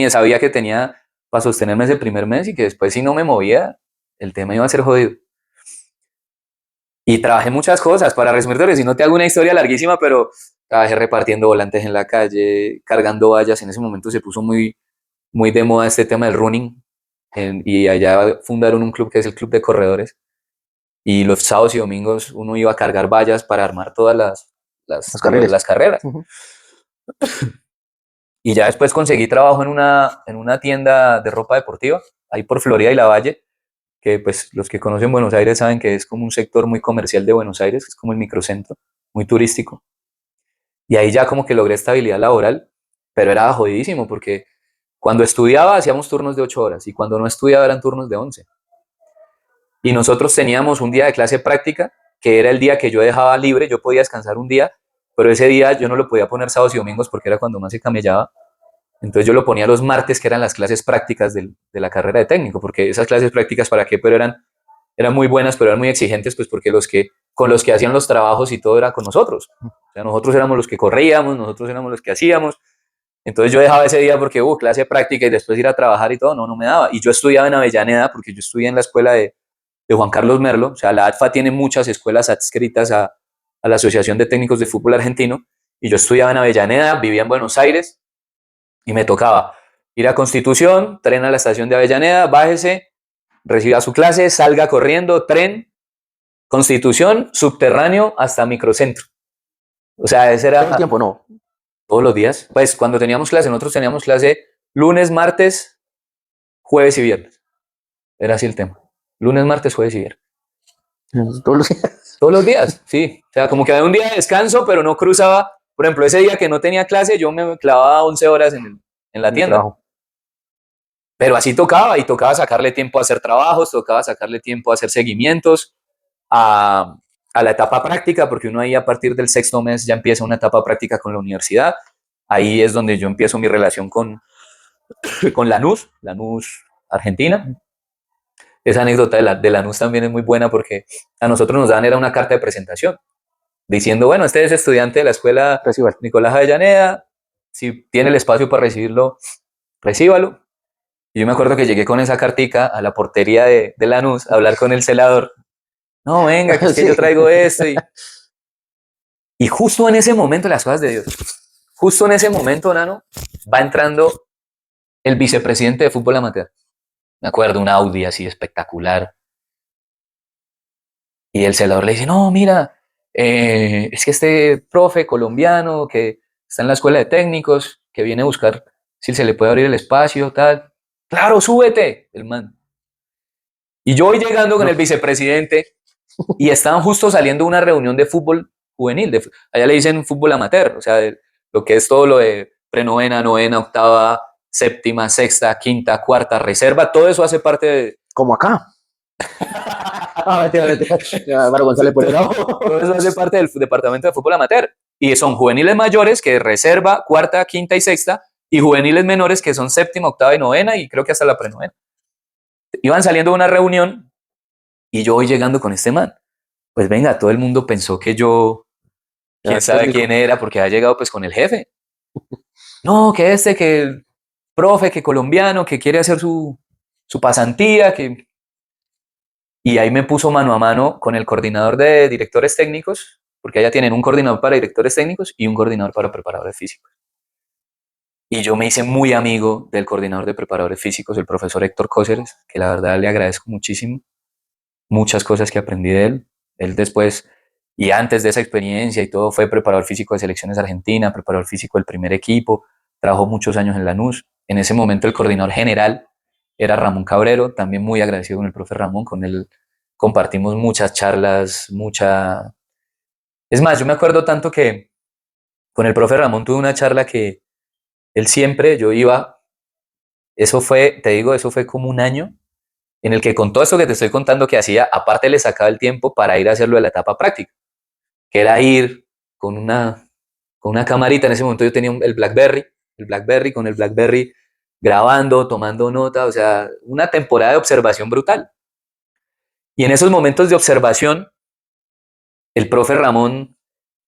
Sabía que tenía para sostenerme ese primer mes y que después si no me movía, el tema iba a ser jodido. Y trabajé muchas cosas, para resumirte, si no te hago una historia larguísima, pero trabajé repartiendo volantes en la calle, cargando vallas. En ese momento se puso muy, muy de moda este tema del running. Y allá fundaron un club que es el Club de Corredores. Y los sábados y domingos uno iba a cargar vallas para armar todas Las carreras. las carreras. Uh-huh. Y ya después conseguí trabajo en una tienda de ropa deportiva, ahí por Florida y Lavalle, que pues los que conocen Buenos Aires saben que es como un sector muy comercial de Buenos Aires, que es como el microcentro, muy turístico. Y ahí ya como que logré estabilidad laboral, pero era jodidísimo porque cuando estudiaba hacíamos turnos de 8 horas y cuando no estudiaba eran turnos de 11. Y nosotros teníamos un día de clase práctica, que era el día que yo dejaba libre, yo podía descansar un día, pero ese día yo no lo podía poner sábados y domingos porque era cuando más se camellaba. Entonces yo lo ponía los martes, que eran las clases prácticas de la carrera de técnico, porque esas clases prácticas, ¿para qué? Pero eran muy buenas, pero eran muy exigentes, pues porque con los que hacían los trabajos y todo era con nosotros. O sea, nosotros éramos los que corríamos, nosotros éramos los que hacíamos. Entonces yo dejaba ese día porque, clase práctica y después ir a trabajar y todo, no me daba. Y yo estudiaba en Avellaneda, porque yo estudié en la escuela de Juan Carlos Merlo. O sea, la ATFA tiene muchas escuelas adscritas a la Asociación de Técnicos de Fútbol Argentino. Y yo estudiaba en Avellaneda, vivía en Buenos Aires, y me tocaba ir a Constitución, tren a la estación de Avellaneda, bájese, reciba su clase, salga corriendo, tren, Constitución, subterráneo hasta microcentro. O sea, ese Todo el era tiempo, no. todos los días. Pues cuando teníamos clase, nosotros teníamos clase lunes, martes, jueves y viernes. Era así el tema. Lunes, martes, jueves y viernes. Todos los días. Todos los días, sí. O sea, como que había un día de descanso, pero no cruzaba. Por ejemplo, ese día que no tenía clase, yo me clavaba 11 horas en la tienda. Trabajo. Pero así tocaba, y tocaba sacarle tiempo a hacer trabajos, tocaba sacarle tiempo a hacer seguimientos, a la etapa práctica, porque uno ahí a partir del sexto mes ya empieza una etapa práctica con la universidad. Ahí es donde yo empiezo mi relación con Lanús Argentina. Esa anécdota de Lanús también es muy buena porque a nosotros nos daban era una carta de presentación diciendo, bueno, este es estudiante de la escuela Recibo. Nicolás Avellaneda, si tiene el espacio para recibirlo, recíbalo. Y yo me acuerdo que llegué con esa cartica a la portería de Lanús a hablar con el celador. No, venga, que es que Sí. yo traigo esto. Y justo en ese momento, las cosas de Dios, justo en ese momento, Nano, va entrando el vicepresidente de fútbol amateur. Me acuerdo, un Audi así espectacular. Y el celador le dice, no, mira, es que este profe colombiano que está en la escuela de técnicos, que viene a buscar si se le puede abrir el espacio, tal. Claro, súbete, el man. Y yo voy llegando con el vicepresidente y estaban justo saliendo de una reunión de fútbol juvenil. Allá le dicen fútbol amateur, o sea, lo que es todo lo de prenovena, novena, octava, séptima, sexta, quinta, cuarta, reserva, todo eso hace parte de... Como acá. Mentira, mentira. Para González por el lado. Todo eso hace parte del departamento de fútbol amateur. Y son juveniles mayores, que es reserva, cuarta, quinta y sexta, y juveniles menores, que son séptima, octava y novena, y creo que hasta la prenovena. Iban saliendo de una reunión, y yo voy llegando con este man. Pues venga, todo el mundo pensó que yo, quién sabe quién era, porque ha llegado pues con el jefe. No, que el profe, que colombiano, que quiere hacer su pasantía, que... Y ahí me puso mano a mano con el coordinador de directores técnicos, porque allá tienen un coordinador para directores técnicos y un coordinador para preparadores físicos. Y yo me hice muy amigo del coordinador de preparadores físicos, el profesor Héctor Cóceres, que la verdad le agradezco muchísimo, muchas cosas que aprendí de él. Él después y antes de esa experiencia y todo fue preparador físico de selecciones argentinas, preparador físico del primer equipo, trabajó muchos años en Lanús. En ese momento el coordinador general era Ramón Cabrero, también muy agradecido con el profe Ramón, con él compartimos muchas charlas, mucha... Es más, yo me acuerdo tanto que con el profe Ramón tuve una charla que él siempre, yo iba, eso fue, te digo, eso fue como un año, en el que con todo esto que te estoy contando que hacía, aparte le sacaba el tiempo para ir a hacerlo de la etapa práctica, que era ir con una camarita, en ese momento yo tenía el Blackberry, con el Blackberry grabando, tomando nota, o sea, una temporada de observación brutal. Y en esos momentos de observación, el profe Ramón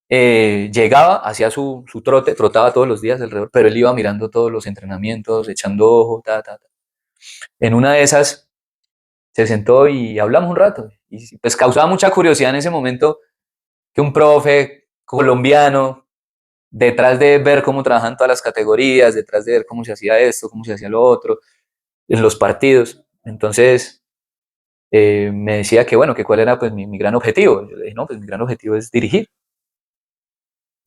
llegaba, hacía su trote, trotaba todos los días alrededor, pero él iba mirando todos los entrenamientos, echando ojo, ta, ta, ta. En una de esas se sentó y hablamos un rato. Y pues causaba mucha curiosidad en ese momento que un profe colombiano, detrás de ver cómo trabajan todas las categorías, detrás de ver cómo se hacía esto, cómo se hacía lo otro, en los partidos. Entonces me decía que bueno, que cuál era pues mi gran objetivo. Yo le dije, no, pues mi gran objetivo es dirigir.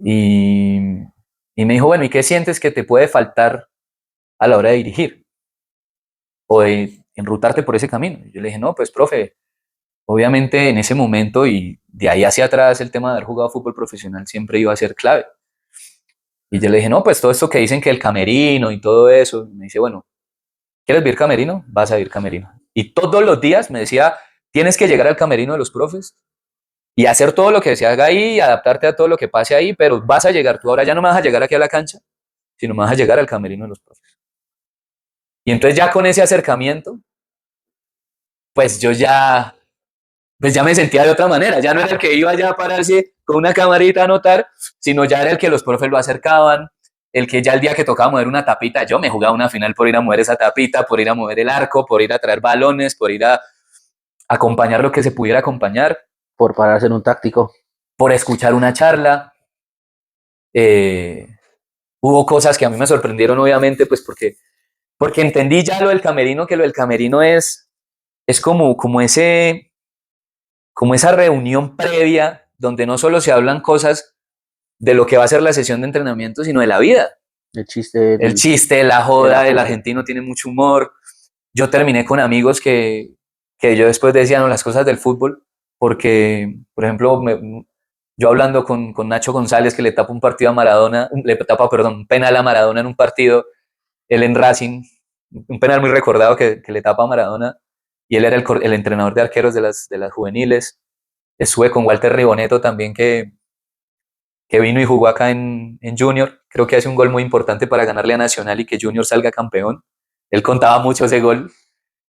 Y, y me dijo, bueno, ¿y qué sientes que te puede faltar a la hora de dirigir? O de enrutarte por ese camino. Y yo le dije, no, pues profe, obviamente en ese momento y de ahí hacia atrás el tema de haber jugado fútbol profesional siempre iba a ser clave. Y yo le dije, no, pues todo esto que dicen que el camerino y todo eso, me dice, bueno, ¿quieres vivir camerino? Vas a vivir camerino. Y todos los días me decía, tienes que llegar al camerino de los profes y hacer todo lo que se haga ahí, y adaptarte a todo lo que pase ahí, pero vas a llegar, tú ahora ya no me vas a llegar aquí a la cancha, sino me vas a llegar al camerino de los profes. Y entonces ya con ese acercamiento, pues yo ya, pues ya me sentía de otra manera, ya no era el que iba ya a pararse con una camarita a anotar, sino ya era el que los profes lo acercaban, el que ya el día que tocaba mover una tapita, yo me jugaba una final por ir a mover esa tapita, por ir a mover el arco, por ir a traer balones, por ir a acompañar lo que se pudiera acompañar, Por pararse en un táctico. por escuchar una charla. Hubo cosas que a mí me sorprendieron, obviamente, pues porque entendí ya lo del camerino, que lo del camerino es como esa reunión previa donde no solo se hablan cosas de lo que va a ser la sesión de entrenamiento, sino de la vida. El chiste. El chiste, la joda, el argentino tiene mucho humor. Yo terminé con amigos que yo después decía, no, las cosas del fútbol, porque, por ejemplo, yo hablando con Nacho González, que le tapa un partido a Maradona, le tapa, perdón, un penal a Maradona en un partido, él en Racing, un penal muy recordado que le tapa a Maradona, y él era el entrenador de arqueros de las juveniles. Estuve con Walter Riboneto también, que vino y jugó acá en Junior. Creo que hace un gol muy importante para ganarle a Nacional y que Junior salga campeón. Él contaba mucho ese gol.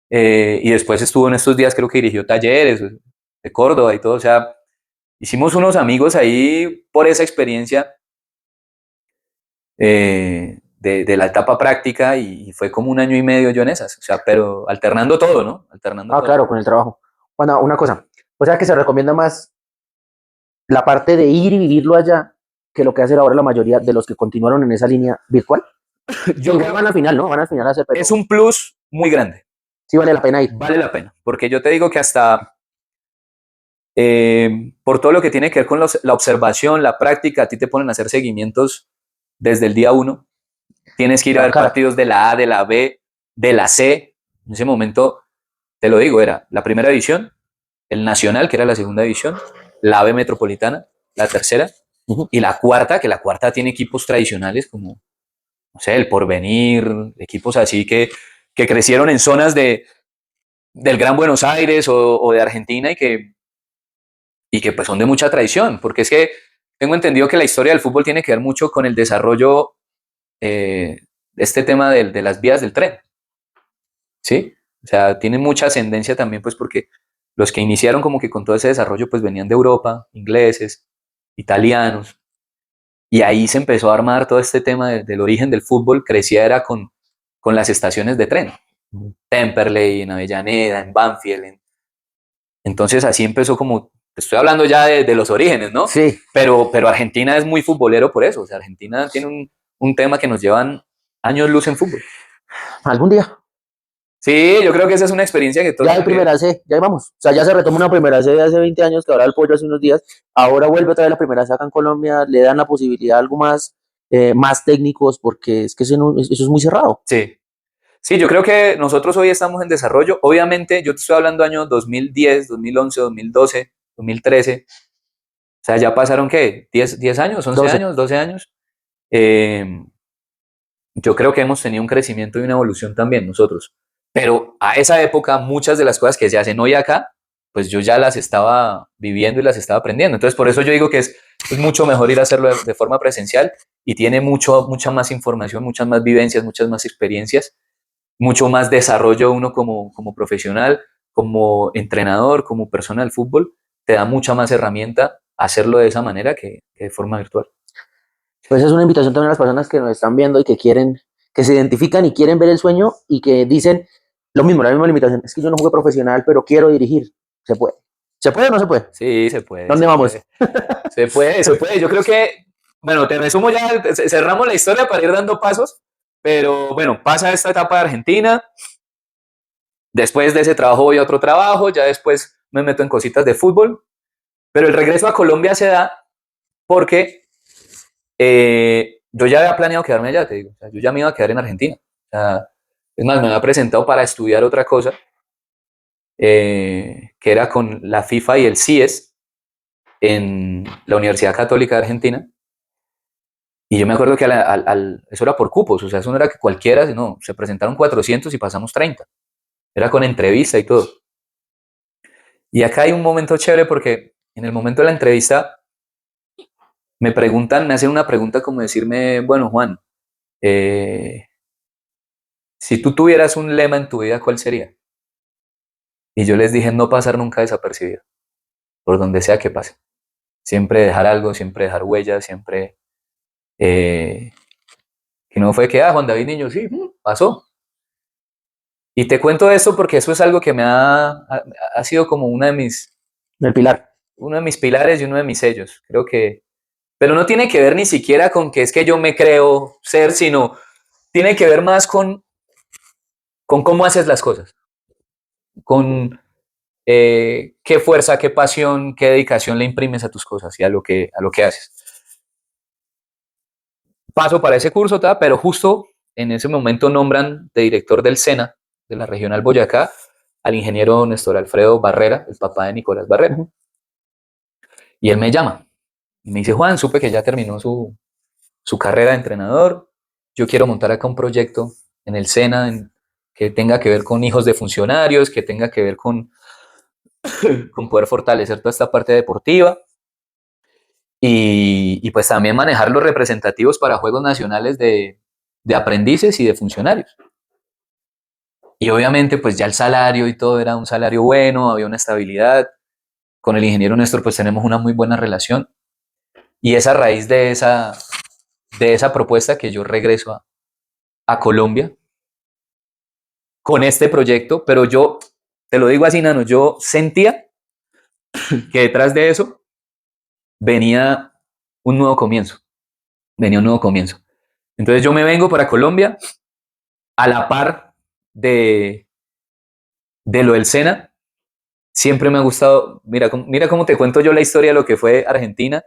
Y después estuvo en estos días, creo que dirigió Talleres de Córdoba y todo. O sea, hicimos unos amigos ahí por esa experiencia de la etapa práctica y fue como un año y medio yo en esas. O sea, pero alternando todo, ¿no? Alternando todo. Claro, con el trabajo. Bueno, una cosa. O sea que se recomienda más la parte de ir y vivirlo allá que lo que hace ahora la mayoría de los que continuaron en esa línea virtual. Yo Igual van al final, ¿no? Van al final a hacer, pero es un plus muy grande. sí vale la pena ir. Vale la pena. Porque yo te digo que hasta por todo lo que tiene que ver con la observación, la práctica, a ti te ponen a hacer seguimientos desde el día 1. Tienes que ir a ver partidos de la A, de la B, de la C. En ese momento, te lo digo, era la primera división, el Nacional, que era la segunda división, la B Metropolitana, la tercera, y la cuarta, que la cuarta tiene equipos tradicionales como, no sé, el Porvenir, equipos así que crecieron en zonas del Gran Buenos Aires o de Argentina y que pues son de mucha tradición, porque es que tengo entendido que la historia del fútbol tiene que ver mucho con el desarrollo de este tema de las vías del tren, ¿sí? O sea, tiene mucha ascendencia también pues porque los que iniciaron como que con todo ese desarrollo pues venían de Europa, ingleses, italianos, y ahí se empezó a armar todo este tema del origen del fútbol, crecía era con las estaciones de tren, Temperley, en Avellaneda, en Banfield, entonces así empezó como, te estoy hablando ya de los orígenes, ¿no? Sí, Pero Argentina es muy futbolero por eso, o sea, Argentina tiene un tema que nos llevan años luz en fútbol. algún día. Sí, yo creo que esa es una experiencia que todos Ya hay deben vivir. primera C, ya ahí vamos. O sea, ya se retoma una primera C de hace 20 años, que ahora el pollo hace unos días. Ahora vuelve otra vez la primera C acá en Colombia, le dan la posibilidad a algo más, más técnicos, porque es que eso es muy cerrado. Sí. Sí, yo creo que nosotros hoy estamos en desarrollo. Obviamente, yo te estoy hablando años 2010, 2011, 2012, 2013. O sea, ya pasaron, ¿qué? ¿10 años? ¿11 12. años? ¿12 años? Eh, yo creo que hemos tenido un crecimiento y una evolución también nosotros. Pero a esa época, muchas de las cosas que se hacen hoy acá, pues yo ya las estaba viviendo y las estaba aprendiendo. Entonces, por eso yo digo que es mucho mejor ir a hacerlo de forma presencial y tiene mucha más información, muchas más vivencias, muchas más experiencias, mucho más desarrollo uno como profesional, como entrenador, como persona del fútbol, te da mucha más herramienta hacerlo de esa manera que de forma virtual. Pues es una invitación también a las personas que nos están viendo y que quieren, que se identifican y quieren ver el sueño y que dicen lo mismo, la misma limitación. Es que yo no jugué profesional, pero quiero dirigir. Se puede. ¿Se puede o no se puede? Sí, se puede, ¿Dónde se vamos? puede. Se puede, se puede. Yo creo que, bueno, te resumo ya, cerramos la historia para ir dando pasos, pero bueno, pasa esta etapa de Argentina, después de ese trabajo voy a otro trabajo, ya después me meto en cositas de fútbol, pero el regreso a Colombia se da porque yo ya había planeado quedarme allá, te digo, o sea, yo ya me iba a quedar en Argentina. O sea, es más, me había presentado para estudiar otra cosa, que era con la FIFA y el CIES en la Universidad Católica de Argentina. Y yo me acuerdo que eso era por cupos, o sea, eso no era que cualquiera, sino se presentaron 400 y pasamos 30. Era con entrevista y todo. Y acá hay un momento chévere porque en el momento de la entrevista me preguntan, me hacen una pregunta como decirme, bueno, Juan, eh, si tú tuvieras un lema en tu vida, ¿cuál sería? Y yo les dije, no pasar nunca desapercibido, por donde sea que pase. Siempre dejar algo, siempre dejar huellas, siempre... eh, que no fue que, Juan David Niño, sí, pasó. Y te cuento esto porque eso es algo que ha sido como El pilar. uno de mis pilares y uno de mis sellos. Creo que, pero no tiene que ver ni siquiera con que es que yo me creo ser, sino tiene que ver más con cómo haces las cosas, con qué fuerza, qué pasión, qué dedicación le imprimes a tus cosas y a lo que haces. Paso para ese curso, pero justo en ese momento nombran de director del SENA, de la Regional Boyacá, al ingeniero Néstor Alfredo Barrera, el papá de Nicolás Barrera. Ujú. Y él me llama y me dice, Juan, supe que ya terminó su carrera de entrenador, yo quiero montar acá un proyecto en el SENA que tenga que ver con hijos de funcionarios, que tenga que ver con poder fortalecer toda esta parte deportiva y pues también manejar los representativos para Juegos Nacionales de aprendices y de funcionarios. Y obviamente pues ya el salario y todo era un salario bueno, había una estabilidad. Con el ingeniero Néstor pues tenemos una muy buena relación y es a raíz de esa propuesta que yo regreso a Colombia con este proyecto, pero yo, te lo digo así, Nano, yo sentía que detrás de eso venía un nuevo comienzo, venía un nuevo comienzo. Entonces yo me vengo para Colombia a la par de lo del SENA. Siempre me ha gustado, mira cómo te cuento yo la historia de lo que fue Argentina,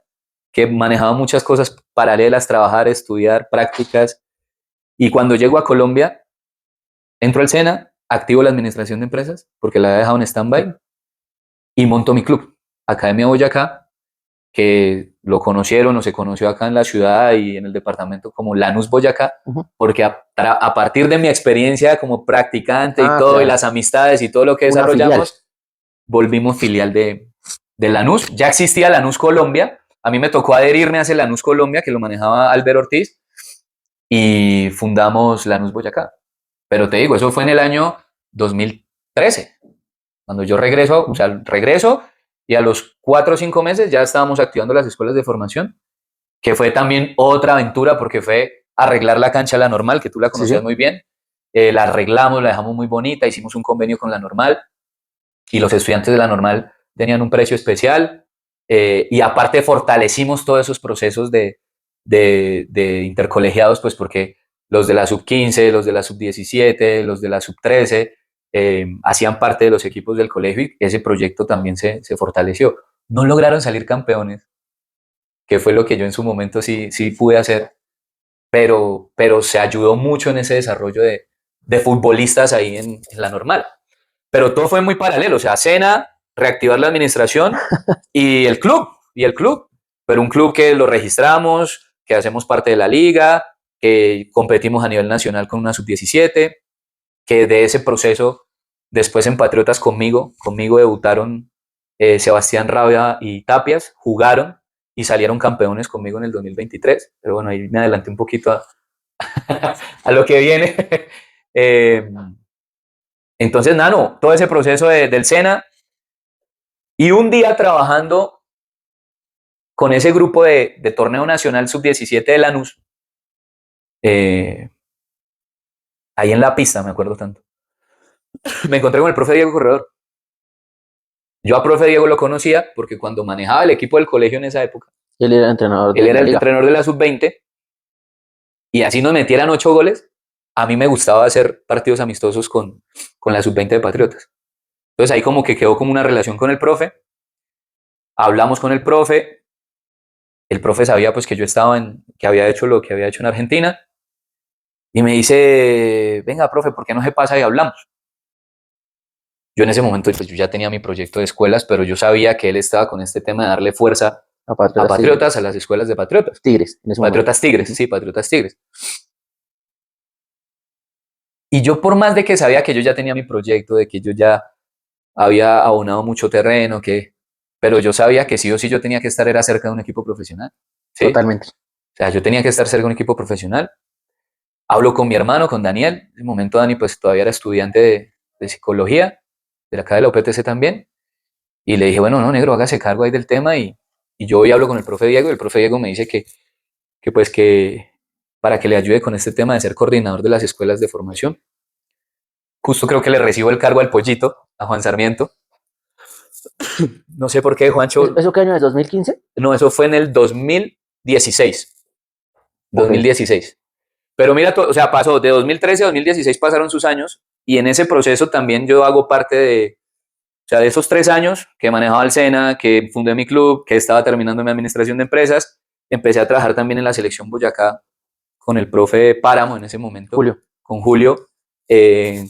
que manejaba muchas cosas paralelas, trabajar, estudiar, prácticas. Y cuando llego a Colombia, entro al SENA, activo la administración de empresas, porque la había dejado en stand-by, y monto mi club, Academia Boyacá, que lo conocieron o se conoció acá en la ciudad y en el departamento como Lanús Boyacá, porque a partir de mi experiencia como practicante y todo, y Claro. las amistades y todo lo que Una filial. desarrollamos, volvimos filial de Lanús. Ya existía Lanús Colombia, a mí me tocó adherirme a ese Lanús Colombia que lo manejaba Albert Ortiz y fundamos Lanús Boyacá. Pero te digo, eso fue en el año 2013, cuando yo regreso, o sea, regreso y a los 4 o 5 meses ya estábamos activando las escuelas de formación, que fue también otra aventura porque fue arreglar la cancha de La Normal, que tú la Sí, conocías sí. muy bien. La arreglamos, la dejamos muy bonita, hicimos un convenio con La Normal y los estudiantes de La Normal tenían un precio especial, y aparte fortalecimos todos esos procesos de intercolegiados, pues porque los de la sub 15, los de la sub 17, los de la sub 13 hacían parte de los equipos del colegio y ese proyecto también se fortaleció. No lograron salir campeones, que fue lo que yo en su momento sí pude hacer, pero se ayudó mucho en ese desarrollo de futbolistas ahí en La Normal. Pero todo fue muy paralelo, o sea, Sena, reactivar la administración y el club, pero un club que lo registramos, que hacemos parte de la liga, que competimos a nivel nacional con una sub 17, que de ese proceso, después en Patriotas conmigo debutaron Sebastián Rabia y Tapias, jugaron y salieron campeones conmigo en el 2023, pero bueno, ahí me adelanté un poquito a lo que viene. eh, entonces, Nano, todo ese proceso del SENA y un día trabajando con ese grupo de torneo nacional sub 17 de Lanús, eh, ahí en la pista, me acuerdo tanto, me encontré con el profe Diego Corredor. Yo a profe Diego lo conocía porque cuando manejaba el equipo del colegio en esa época, Él era entrenador él de era la el liga. entrenador de la sub 20 y así nos metieran 8 goles. A mí me gustaba hacer partidos amistosos con la sub 20 de Patriotas. Entonces ahí como que quedó como una relación con el profe, hablamos con el profe sabía pues que yo estaba que había hecho lo que había hecho en Argentina y me dice, venga profe, ¿por qué no se pasa y hablamos? Yo en ese momento pues yo ya tenía mi proyecto de escuelas, pero yo sabía que él estaba con este tema de darle fuerza A a Patriotas Patriotas, a las escuelas de Patriotas. Tigres, en ese momento. Patriotas Tigres, sí, Patriotas Tigres. Y yo por más de que sabía que yo ya tenía mi proyecto, de que yo ya había abonado mucho terreno, pero yo sabía que sí o sí yo tenía que estar era cerca de un equipo profesional, ¿sí? Totalmente. O sea, yo tenía que estar cerca de un equipo profesional. Hablo con mi hermano, con Daniel. En ese momento Dani pues todavía era estudiante de psicología, de acá de la UPTC también. Y le dije, bueno, no, negro, hágase cargo ahí del tema y yo hoy hablo con el profe Diego y el profe Diego me dice que pues que para que le ayude con este tema de ser coordinador de las escuelas de formación. Justo creo que le recibo el cargo al pollito, a Juan Sarmiento. No sé por qué, Juancho. ¿Eso qué año es? ¿2015? No, eso fue en el 2016. Ok. 2016. Pero mira, o sea, pasó de 2013 a 2016 pasaron sus años y en ese proceso también yo hago parte o sea, de esos 3 años que manejaba el SENA, que fundé mi club, que estaba terminando mi administración de empresas, empecé a trabajar también en la selección Boyacá con el profe Páramo en ese momento, Julio. con Julio,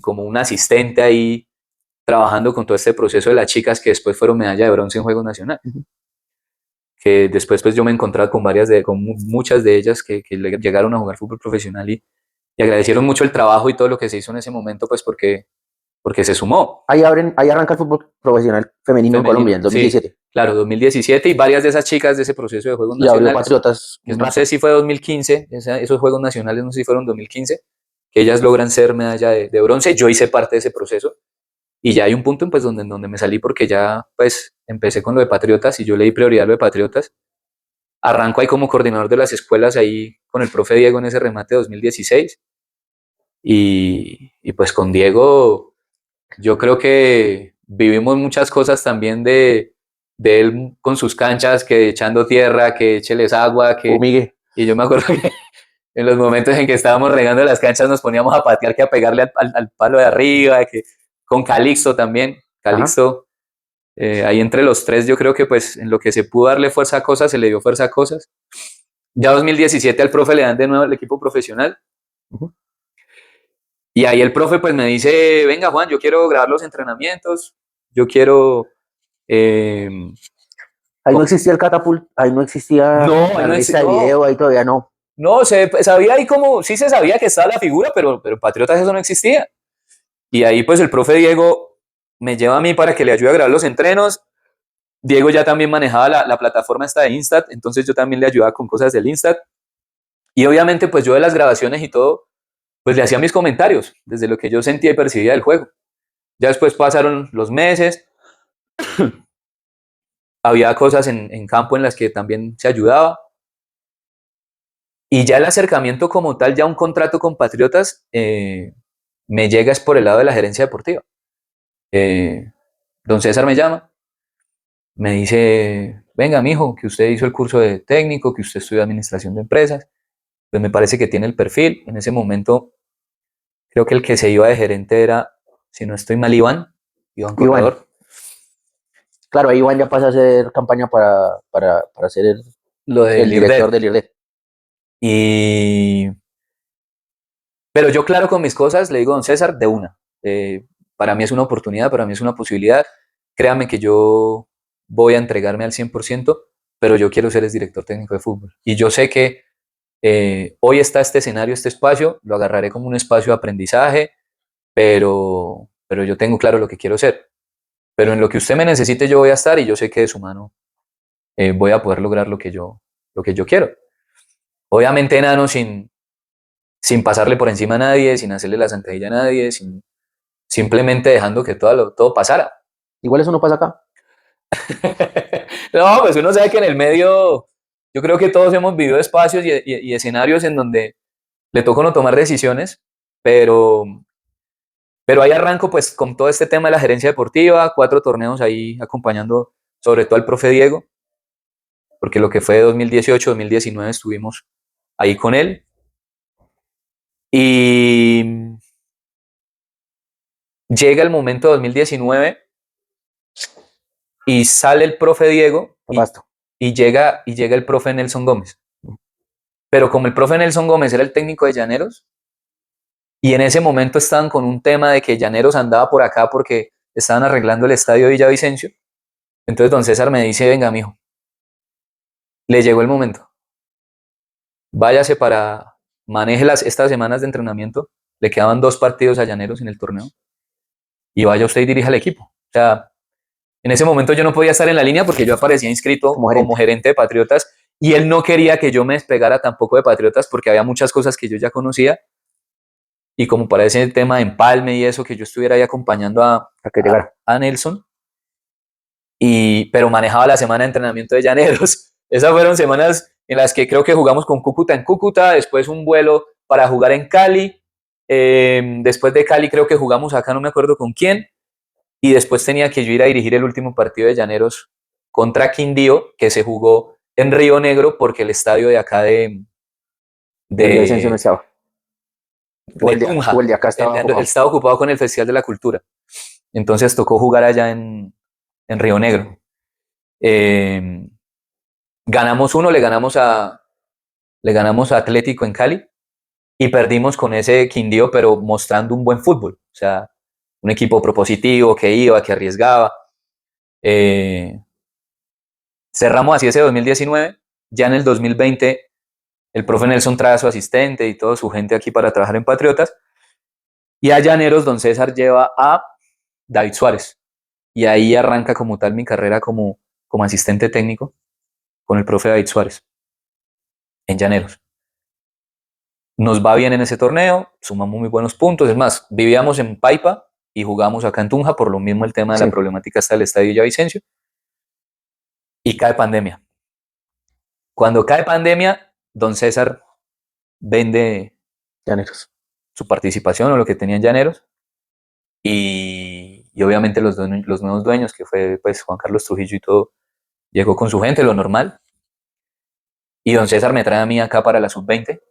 como un asistente ahí, trabajando con todo este proceso de las chicas que después fueron medalla de bronce en Juegos Nacionales. Que después pues yo me encontraba con muchas de ellas que llegaron a jugar fútbol profesional y agradecieron mucho el trabajo y todo lo que se hizo en ese momento pues porque se sumó. Ahí arranca el fútbol profesional femenino en Colombia, Femenino, en sí, 2017. claro, 2017 y varias de esas chicas de ese proceso de Juegos Y abrió Nacionales, Patriotas que un no sé rato. si fue 2015, esos Juegos Nacionales no sé si fueron 2015, que ellas logran ser medalla de bronce, yo hice parte de ese proceso y ya hay un punto pues donde me salí porque ya pues empecé con lo de Patriotas y yo le di prioridad a lo de Patriotas. Arranco ahí como coordinador de las escuelas ahí con el profe Diego en ese remate de 2016 y pues con Diego yo creo que vivimos muchas cosas también de él con sus canchas, que echando tierra, que écheles agua, Fumigue. y yo me acuerdo que en los momentos en que estábamos regando las canchas nos poníamos a patear que a pegarle al palo de arriba, que con Calixto también, Ajá. Calixto, ahí entre los tres yo creo que pues en lo que se pudo darle fuerza a cosas, se le dio fuerza a cosas. Ya 2017 al profe le dan de nuevo el equipo profesional Ujú. y ahí el profe pues me dice, venga Juan, yo quiero grabar los entrenamientos, yo quiero eh, Ahí no existía el catapult, ahí no existía No, la ahí no revista de no. video, ahí todavía no. No, se sabía ahí como, sí se sabía que estaba la figura, pero en Patriotas eso no existía. Y ahí pues el profe Diego me lleva a mí para que le ayude a grabar los entrenos. Diego ya también manejaba la plataforma esta de Instat, entonces yo también le ayudaba con cosas del Instat. Y obviamente pues yo de las grabaciones y todo, pues le hacía mis comentarios, desde lo que yo sentía y percibía del juego. Ya después pasaron los meses, había cosas en campo en las que también se ayudaba. Y ya el acercamiento como tal, ya un contrato con Patriotas, me llega es por el lado de la gerencia deportiva. Eh, don César me llama, me dice, venga, mijo, que usted hizo el curso de técnico, que usted estudió administración de empresas, pues me parece que tiene el perfil. En ese momento, creo que el que se iba de gerente era, si no estoy mal, Iván Iván, Corredor. claro, ahí Iván ya pasa a hacer campaña para ser Lo del el director IRDED. del IRD. Y pero yo claro con mis cosas, le digo, don César, de una. Para mí es una oportunidad, para mí es una posibilidad. Créame que yo voy a entregarme al 100%, pero yo quiero ser el director técnico de fútbol. Y yo sé que hoy está este escenario, este espacio, lo agarraré como un espacio de aprendizaje, pero yo tengo claro lo que quiero ser. Pero en lo que usted me necesite yo voy a estar y yo sé que de su mano voy a poder lograr lo que yo quiero. Obviamente, enano, sin pasarle por encima a nadie, sin hacerle la zancadilla a nadie, simplemente dejando que todo pasara. Igual eso no pasa acá. No, pues uno sabe que en el medio, yo creo que todos hemos vivido espacios y escenarios en donde le toca no tomar decisiones, pero, pero ahí arranco pues con todo este tema de la gerencia deportiva, 4 torneos ahí acompañando sobre todo al profe Diego, porque lo que fue 2018, 2019 estuvimos ahí con él. Y llega el momento de 2019 y sale el profe Diego Pasto. y llega el profe Nelson Gómez. Pero como el profe Nelson Gómez era el técnico de Llaneros, y en ese momento estaban con un tema de que Llaneros andaba por acá porque estaban arreglando el estadio de Villavicencio, entonces don César me dice, venga, mijo, le llegó el momento, váyase para, maneje estas semanas de entrenamiento, le quedaban 2 partidos a Llaneros en el torneo, y vaya usted y dirija el equipo. O sea, en ese momento yo no podía estar en la línea porque yo aparecía inscrito como gerente de Patriotas y él no quería que yo me despegara tampoco de Patriotas porque había muchas cosas que yo ya conocía y como para ese tema de empalme y eso, que yo estuviera ahí acompañando a Nelson, pero manejaba la semana de entrenamiento de Llaneros. Esas fueron semanas en las que creo que jugamos con Cúcuta en Cúcuta, después un vuelo para jugar en Cali, después de Cali creo que jugamos acá, no me acuerdo con quién, y después tenía que yo ir a dirigir el último partido de Llaneros contra Quindío, que se jugó en Río Negro porque el estadio de acá Villavicencio no estaba. de Tunja, El de acá estaba ocupado. estaba ocupado con el Festival de la Cultura. Entonces tocó jugar allá en Río Negro. Eh, ganamos uno, le ganamos a Atlético en Cali y perdimos con ese Quindío, pero mostrando un buen fútbol. O sea, un equipo propositivo que iba, que arriesgaba. Cerramos así ese 2019. Ya en el 2020, el profe Nelson trae a su asistente y toda su gente aquí para trabajar en Patriotas. Y a Llaneros, don César lleva a David Suárez. Y ahí arranca como tal mi carrera como asistente técnico con el profe David Suárez en Llaneros. Nos va bien en ese torneo, sumamos muy buenos puntos. Es más, vivíamos en Paipa y jugamos acá en Tunja, por lo mismo el tema de la problemática está el estadio de Villavicencio. Y cae pandemia. Cuando cae pandemia, don César vende Llaneros. su participación o lo que tenía en Llaneros y obviamente los nuevos dueños, que fue pues Juan Carlos Trujillo y todo, llegó con su gente, lo normal. Y don César me trae a mí acá para la sub-20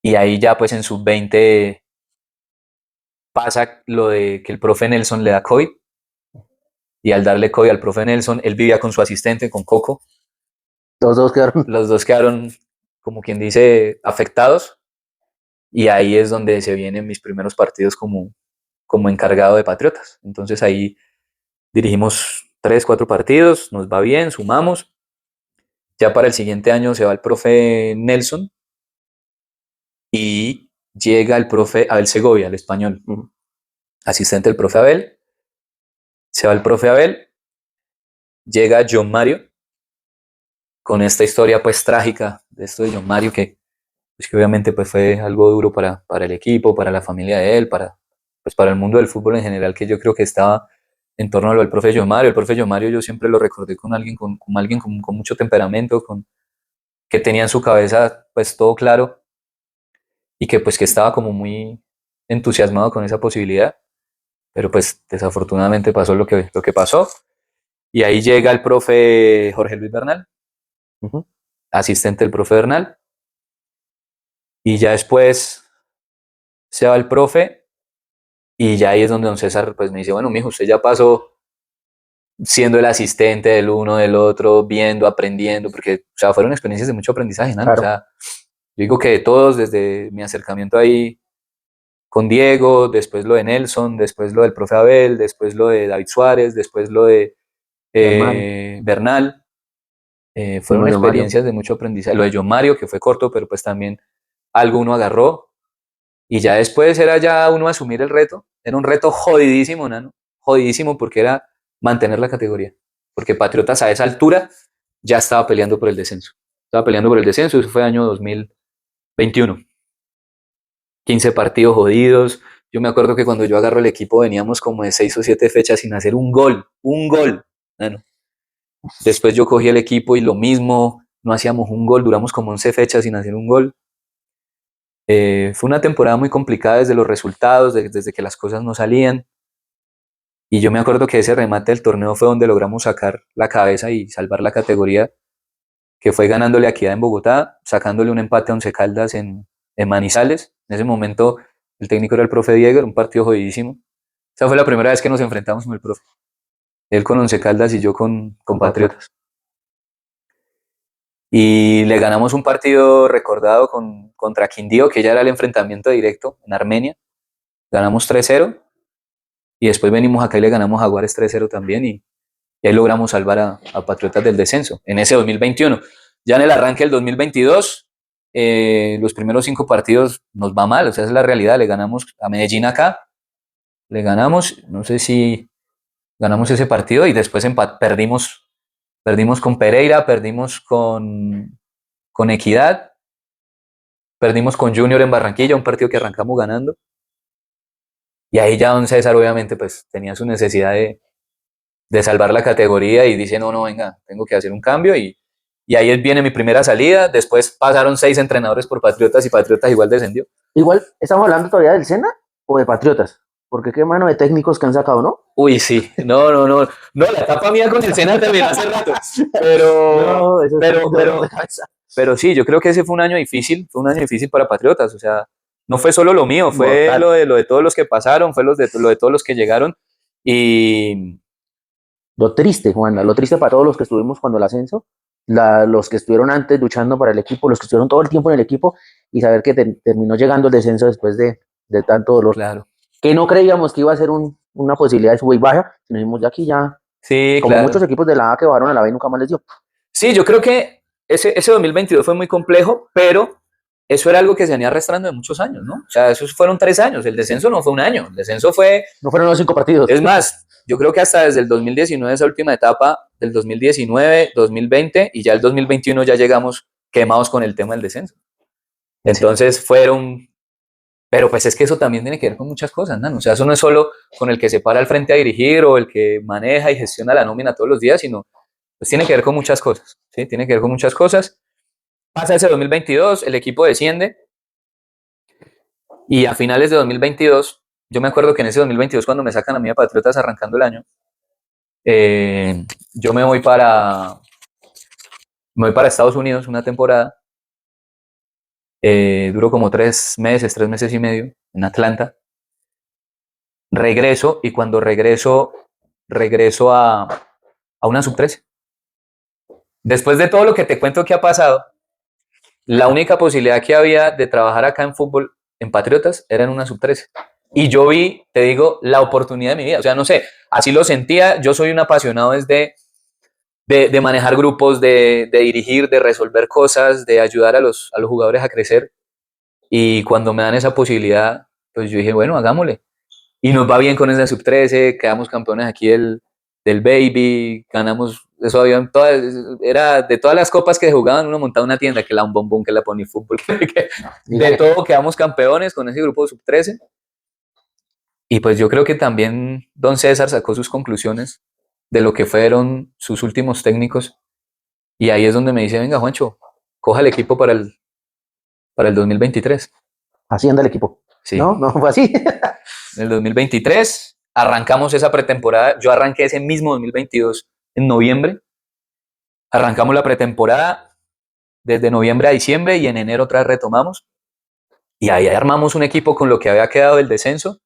y ahí ya pues en sub-20 pasa lo de que el profe Nelson le da COVID y al darle COVID al profe Nelson, él vivía con su asistente, con Coco. Los dos quedaron, como quien dice, afectados y ahí es donde se vienen mis primeros partidos como encargado de Patriotas. Entonces ahí dirigimos 3, 4 partidos, nos va bien, sumamos. Ya para el siguiente año se va el profe Nelson y llega el profe Abel Segovia, el español, asistente del profe Abel. Se va el profe Abel, llega John Mario, con esta historia pues trágica de esto de John Mario, pues, que obviamente pues, fue algo duro para el equipo, para la familia de él, pues, para el mundo del fútbol en general, que yo creo que estaba en torno a lo del profe John Mario. El profe John Mario yo siempre lo recordé con alguien con mucho temperamento, que tenía en su cabeza pues todo claro y que pues que estaba como muy entusiasmado con esa posibilidad, pero pues desafortunadamente pasó lo que pasó. Y ahí llega el profe Jorge Luis Bernal, asistente del profe Bernal, y ya después se va el profe y ya ahí es donde don César pues me dice, bueno, mijo, usted ya pasó siendo el asistente del uno, del otro, viendo, aprendiendo, porque o sea, fueron experiencias de mucho aprendizaje, ¿no? Claro. O sea, yo digo que de todos, desde mi acercamiento ahí con Diego, después lo de Nelson, después lo del profe Abel, después lo de David Suárez, después lo de Bernal, Bernal, mismo fueron yo Mario. experiencias de mucho aprendizaje. Lo de John Mario, que fue corto, pero pues también algo uno agarró. Y ya después era ya uno asumir el reto. Era un reto jodidísimo, ¿no? Jodidísimo porque era mantener la categoría. Porque Patriotas a esa altura ya estaba peleando por el descenso. Estaba peleando por el descenso, eso fue año 2021. 15 partidos jodidos. Yo me acuerdo que cuando yo agarro el equipo veníamos como de 6 o 7 fechas sin hacer un gol. Bueno, después yo cogí el equipo y lo mismo, no hacíamos un gol, duramos como 11 fechas sin hacer un gol. Fue una temporada muy complicada desde los resultados, desde que las cosas no salían. Y yo me acuerdo que ese remate del torneo fue donde logramos sacar la cabeza y salvar la categoría, que fue ganándole a Equidad en Bogotá, sacándole un empate a Once Caldas en Manizales. En ese momento el técnico era el profe Diego, era un partido jodidísimo. Esa fue la primera vez que nos enfrentamos con el profe. Él con Once Caldas y yo con Patriotas. Y le ganamos un partido recordado contra Quindío, que ya era el enfrentamiento directo en Armenia. Ganamos 3-0 y después venimos acá y le ganamos a Jaguares 3-0 también y ahí logramos salvar a Patriotas del descenso en ese 2021. Ya en el arranque del 2022, los primeros 5 partidos nos va mal, o sea, esa es la realidad. Le ganamos a Medellín acá, le ganamos, no sé si ganamos ese partido y después perdimos con Pereira, perdimos con Equidad, perdimos con Junior en Barranquilla, un partido que arrancamos ganando. Y ahí ya don César obviamente pues tenía su necesidad de salvar la categoría y dice, no, venga, tengo que hacer un cambio y ahí viene mi primera salida. Después pasaron 6 entrenadores por Patriotas y Patriotas igual descendió. Igual, ¿estamos hablando todavía del Sena o de Patriotas? Porque qué mano de técnicos que han sacado, ¿no? Uy, sí, no, la etapa mía con el Sena terminó hace rato, No, eso está muy dolor de cabeza. pero sí, yo creo que ese fue un año difícil para Patriotas, o sea, no fue solo lo mío, fue Mortal. lo de todos los que pasaron, fue lo de todos los que llegaron y Lo triste, Juana, lo triste para todos los que estuvimos cuando el ascenso, los que estuvieron antes luchando para el equipo, los que estuvieron todo el tiempo en el equipo y saber que terminó llegando el descenso después de tanto dolor. claro. Que no creíamos que iba a ser una posibilidad de sub y baja, sino vimos ya aquí ya, Sí, como claro. muchos equipos de la A que bajaron a la B y nunca más les dio. Sí, yo creo que ese 2022 fue muy complejo, pero eso era algo que se venía arrastrando de muchos años, ¿no? O sea, esos fueron 3 años, el descenso no fue un año, el descenso fue, No fueron los 5 partidos. es más, yo creo que hasta desde el 2019, esa última etapa del 2019, 2020 y ya el 2021 ya llegamos quemados con el tema del descenso. Entonces fueron, pero pues es que eso también tiene que ver con muchas cosas, ¿no? O sea, eso no es solo con el que se para al frente a dirigir o el que maneja y gestiona la nómina todos los días, sino pues tiene que ver con muchas cosas, ¿sí? Tiene que ver con muchas cosas. Pasa ese 2022, el equipo desciende y a finales de 2022, yo me acuerdo que en ese 2022 cuando me sacan a mí a Patriotas arrancando el año, yo me voy para Estados Unidos una temporada, duró como 3 meses y medio en Atlanta, regreso y cuando regreso a una sub-13. Después de todo lo que te cuento que ha pasado, la única posibilidad que había de trabajar acá en fútbol en Patriotas era en una sub-13. Y yo vi, te digo, la oportunidad de mi vida. O sea, no sé, así lo sentía. Yo soy un apasionado desde de manejar grupos, de dirigir, de resolver cosas, de ayudar a los jugadores a crecer. Y cuando me dan esa posibilidad, pues yo dije, bueno, hagámosle. Y nos va bien con esa sub-13, quedamos campeones aquí del Baby, ganamos, eso había todas, era de todas las copas que se jugaban, uno montaba una tienda, que la un bombón, que la Pony Fútbol, de todo quedamos campeones con ese grupo de sub-13. Y pues yo creo que también don César sacó sus conclusiones de lo que fueron sus últimos técnicos. Y ahí es donde me dice, venga, Juancho, coja el equipo para el 2023. Así anda el equipo. Sí. No, no fue así. En el 2023 arrancamos esa pretemporada. Yo arranqué ese mismo 2022 en noviembre. Arrancamos la pretemporada desde noviembre a diciembre y en enero otra vez retomamos. Y ahí armamos un equipo con lo que había quedado del descenso,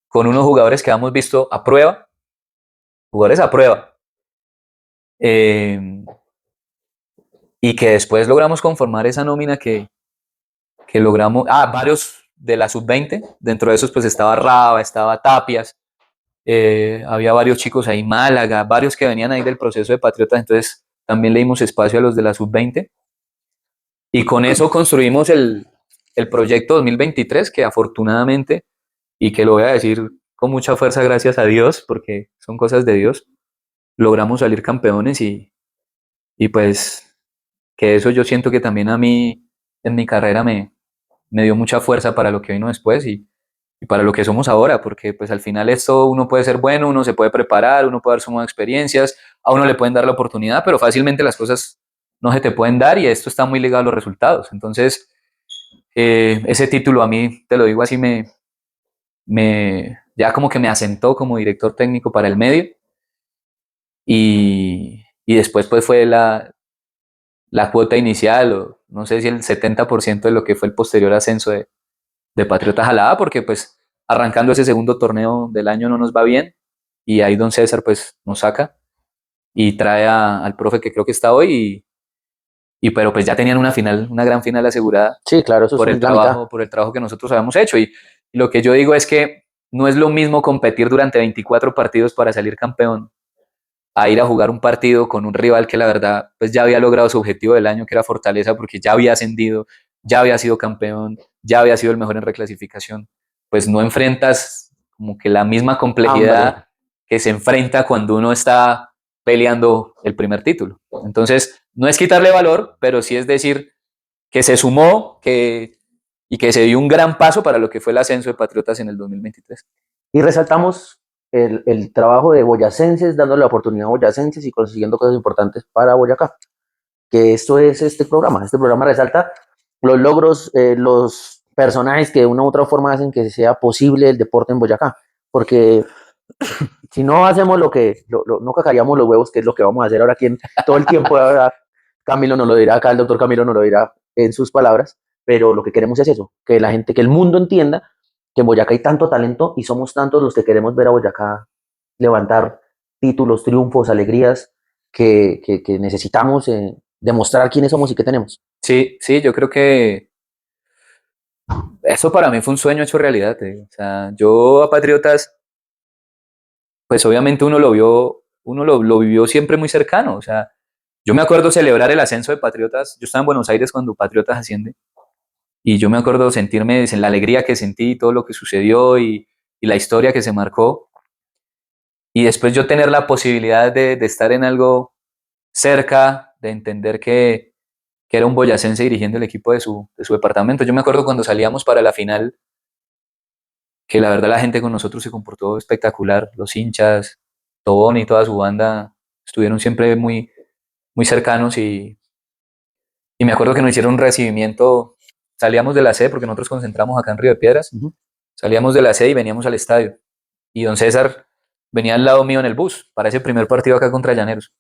con unos jugadores que habíamos visto a prueba, jugadores a prueba. Y que después logramos conformar esa nómina que logramos, varios de la sub-20, dentro de esos pues estaba Raba, estaba Tapias, había varios chicos ahí, Málaga, varios que venían ahí del proceso de Patriotas, entonces también le dimos espacio a los de la sub-20 y con eso construimos el proyecto 2023 que afortunadamente, y que lo voy a decir con mucha fuerza gracias a Dios, porque son cosas de Dios, logramos salir campeones y pues que eso yo siento que también a mí en mi carrera me dio mucha fuerza para lo que vino después y para lo que somos ahora, porque pues al final esto uno puede ser bueno, uno se puede preparar, uno puede dar sus experiencias, a uno le pueden dar la oportunidad, pero fácilmente las cosas no se te pueden dar y esto está muy ligado a los resultados. Entonces, ese título a mí, te lo digo así, ya como que me asentó como director técnico para el medio y después pues fue la cuota inicial, o no sé si el 70% de lo que fue el posterior ascenso de Patriotas Jalada, porque pues arrancando ese segundo torneo del año no nos va bien y ahí don César pues nos saca y trae al profe que creo que está hoy pero pues ya tenían una final, una gran final asegurada Sí, claro, eso es por el trabajo que nosotros habíamos hecho y lo que yo digo es que no es lo mismo competir durante 24 partidos para salir campeón a ir a jugar un partido con un rival que la verdad pues ya había logrado su objetivo del año, que era Fortaleza, porque ya había ascendido, ya había sido campeón, ya había sido el mejor en reclasificación. Pues no enfrentas como que la misma complejidad hambre. que se enfrenta cuando uno está peleando el primer título. Entonces, no es quitarle valor, pero sí es decir que se sumó y que se dio un gran paso para lo que fue el ascenso de Patriotas en el 2023. Y resaltamos el trabajo de boyacenses, dándole la oportunidad a boyacenses y consiguiendo cosas importantes para Boyacá. Que esto es este programa. Este programa resalta los logros, los personajes que de una u otra forma hacen que sea posible el deporte en Boyacá. Porque si no hacemos no cacaríamos los huevos, que es lo que vamos a hacer ahora aquí en todo el tiempo. Ahora, Camilo nos lo dirá acá, el doctor Camilo nos lo dirá en sus palabras, pero lo que queremos es eso, que la gente, que el mundo entienda que en Boyacá hay tanto talento y somos tantos los que queremos ver a Boyacá levantar títulos, triunfos, alegrías que necesitamos demostrar quiénes somos y qué tenemos. Sí, sí, yo creo que eso para mí fue un sueño hecho realidad. O sea, yo a Patriotas, pues obviamente uno lo vio, lo vivió siempre muy cercano. O sea, yo me acuerdo celebrar el ascenso de Patriotas. Yo estaba en Buenos Aires cuando Patriotas asciende y yo me acuerdo sentirme en la alegría que sentí, todo lo que sucedió y la historia que se marcó. Y después yo tener la posibilidad de estar en algo cerca, de entender que era un boyacense dirigiendo el equipo de su departamento. Yo me acuerdo cuando salíamos para la final, que la verdad la gente con nosotros se comportó espectacular, los hinchas, Tobón y toda su banda estuvieron siempre muy, muy cercanos y me acuerdo que nos hicieron un recibimiento, salíamos de la sede porque nosotros concentramos acá en Río de Piedras, salíamos de la sede y veníamos al estadio y don César venía al lado mío en el bus para ese primer partido acá contra Llaneros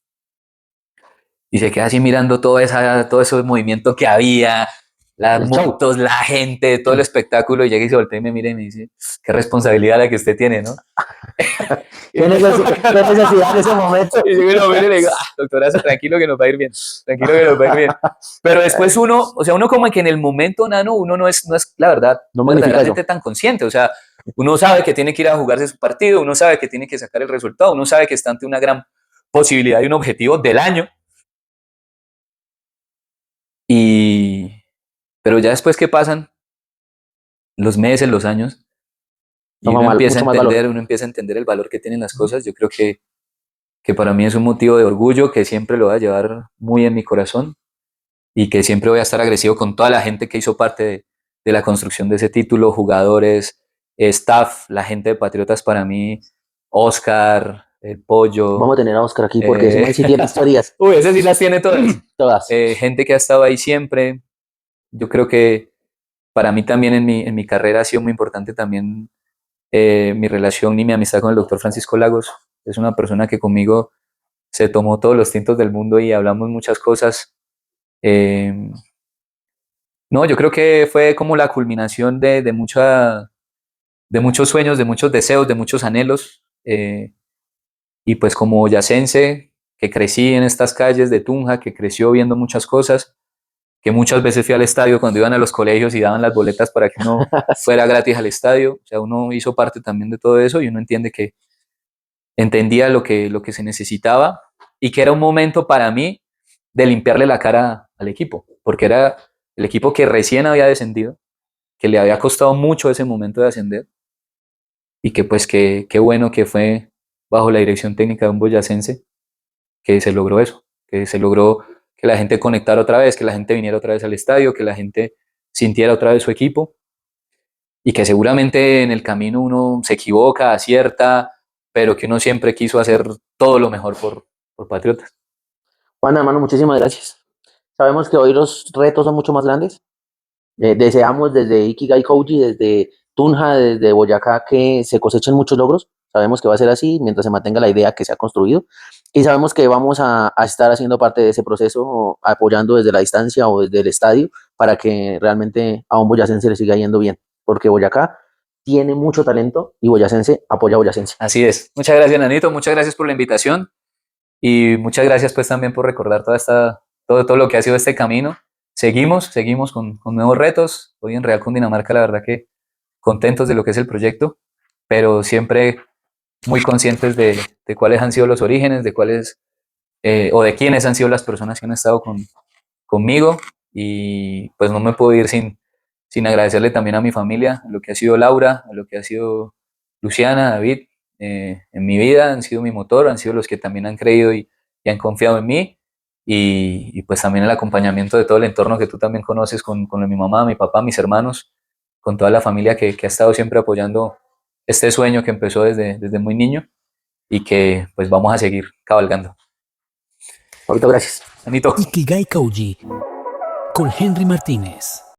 y se queda así mirando todo ese movimiento que había, las El show. motos, la gente, todo el espectáculo, y llega y se voltea y me mira y me dice, qué responsabilidad la que usted tiene, ¿no? ¿Qué necesidad en ese momento? Y yo lo miro y le digo, doctorazo, tranquilo que nos va a ir bien, tranquilo que nos va a ir bien. Pero después uno, o sea, uno como que en el momento, Nano, uno no es la verdad, No magnifica verdaderamente eso. tan consciente, o sea, uno sabe que tiene que ir a jugarse su partido, uno sabe que tiene que sacar el resultado, uno sabe que está ante una gran posibilidad y un objetivo del año, y, pero ya después que pasan los meses, los años, y Toma mucho más valor. uno empieza a entender el valor que tienen las cosas, yo creo que para mí es un motivo de orgullo que siempre lo voy a llevar muy en mi corazón y que siempre voy a estar agradecido con toda la gente que hizo parte de la construcción de ese título, jugadores, staff, la gente de Patriotas para mí, Oscar, el Pollo, Vamos a tener a Oscar aquí porque ese eh, man sí tiene historias. uy, ese sí las tiene todas, Todas. gente que ha estado ahí siempre, yo creo que para mí también en mi carrera ha sido muy importante también mi relación y mi amistad con el doctor Francisco Lagos, es una persona que conmigo se tomó todos los tintos del mundo y hablamos muchas cosas. Eh, no, yo creo que fue como la culminación de muchos sueños, de muchos deseos, de muchos anhelos. Y pues como boyacense, que crecí en estas calles de Tunja, que creció viendo muchas cosas, que muchas veces fui al estadio cuando iban a los colegios y daban las boletas para que uno fuera gratis al estadio. O sea, uno hizo parte también de todo eso y uno entiende que entendía lo que se necesitaba y que era un momento para mí de limpiarle la cara al equipo, porque era el equipo que recién había descendido, que le había costado mucho ese momento de ascender y que pues qué bueno que fue bajo la dirección técnica de un boyacense que se logró eso, que se logró que la gente conectara otra vez, que la gente viniera otra vez al estadio, que la gente sintiera otra vez su equipo y que seguramente en el camino uno se equivoca, acierta, pero que uno siempre quiso hacer todo lo mejor por Patriotas. Juan, hermano, muchísimas gracias. Sabemos que hoy los retos son mucho más grandes. Deseamos desde Ikigai Koji, desde Tunja, desde Boyacá, que se cosechen muchos logros. Sabemos que va a ser así mientras se mantenga la idea que se ha construido. Y sabemos que vamos a estar haciendo parte de ese proceso, apoyando desde la distancia o desde el estadio, para que realmente a un boyacense le siga yendo bien. Porque Boyacá tiene mucho talento y boyacense apoya a boyacense. Así es. Muchas gracias, Nanito. Muchas gracias por la invitación y muchas gracias pues también por recordar todo lo que ha sido este camino. Seguimos con nuevos retos. Hoy en Real Cundinamarca, la verdad que contentos de lo que es el proyecto, pero siempre muy conscientes de cuáles han sido los orígenes, de cuáles o de quiénes han sido las personas que han estado conmigo y pues no me puedo ir sin agradecerle también a mi familia, a lo que ha sido Laura, a lo que ha sido Luciana, David, en mi vida, han sido mi motor, han sido los que también han creído y han confiado en mí y pues también el acompañamiento de todo el entorno que tú también conoces con mi mamá, mi papá, mis hermanos, con toda la familia que ha estado siempre apoyando este sueño que empezó desde muy niño y que pues vamos a seguir cabalgando. Ahorita, gracias. Anito. Ikigai Kauji con Henry Martínez.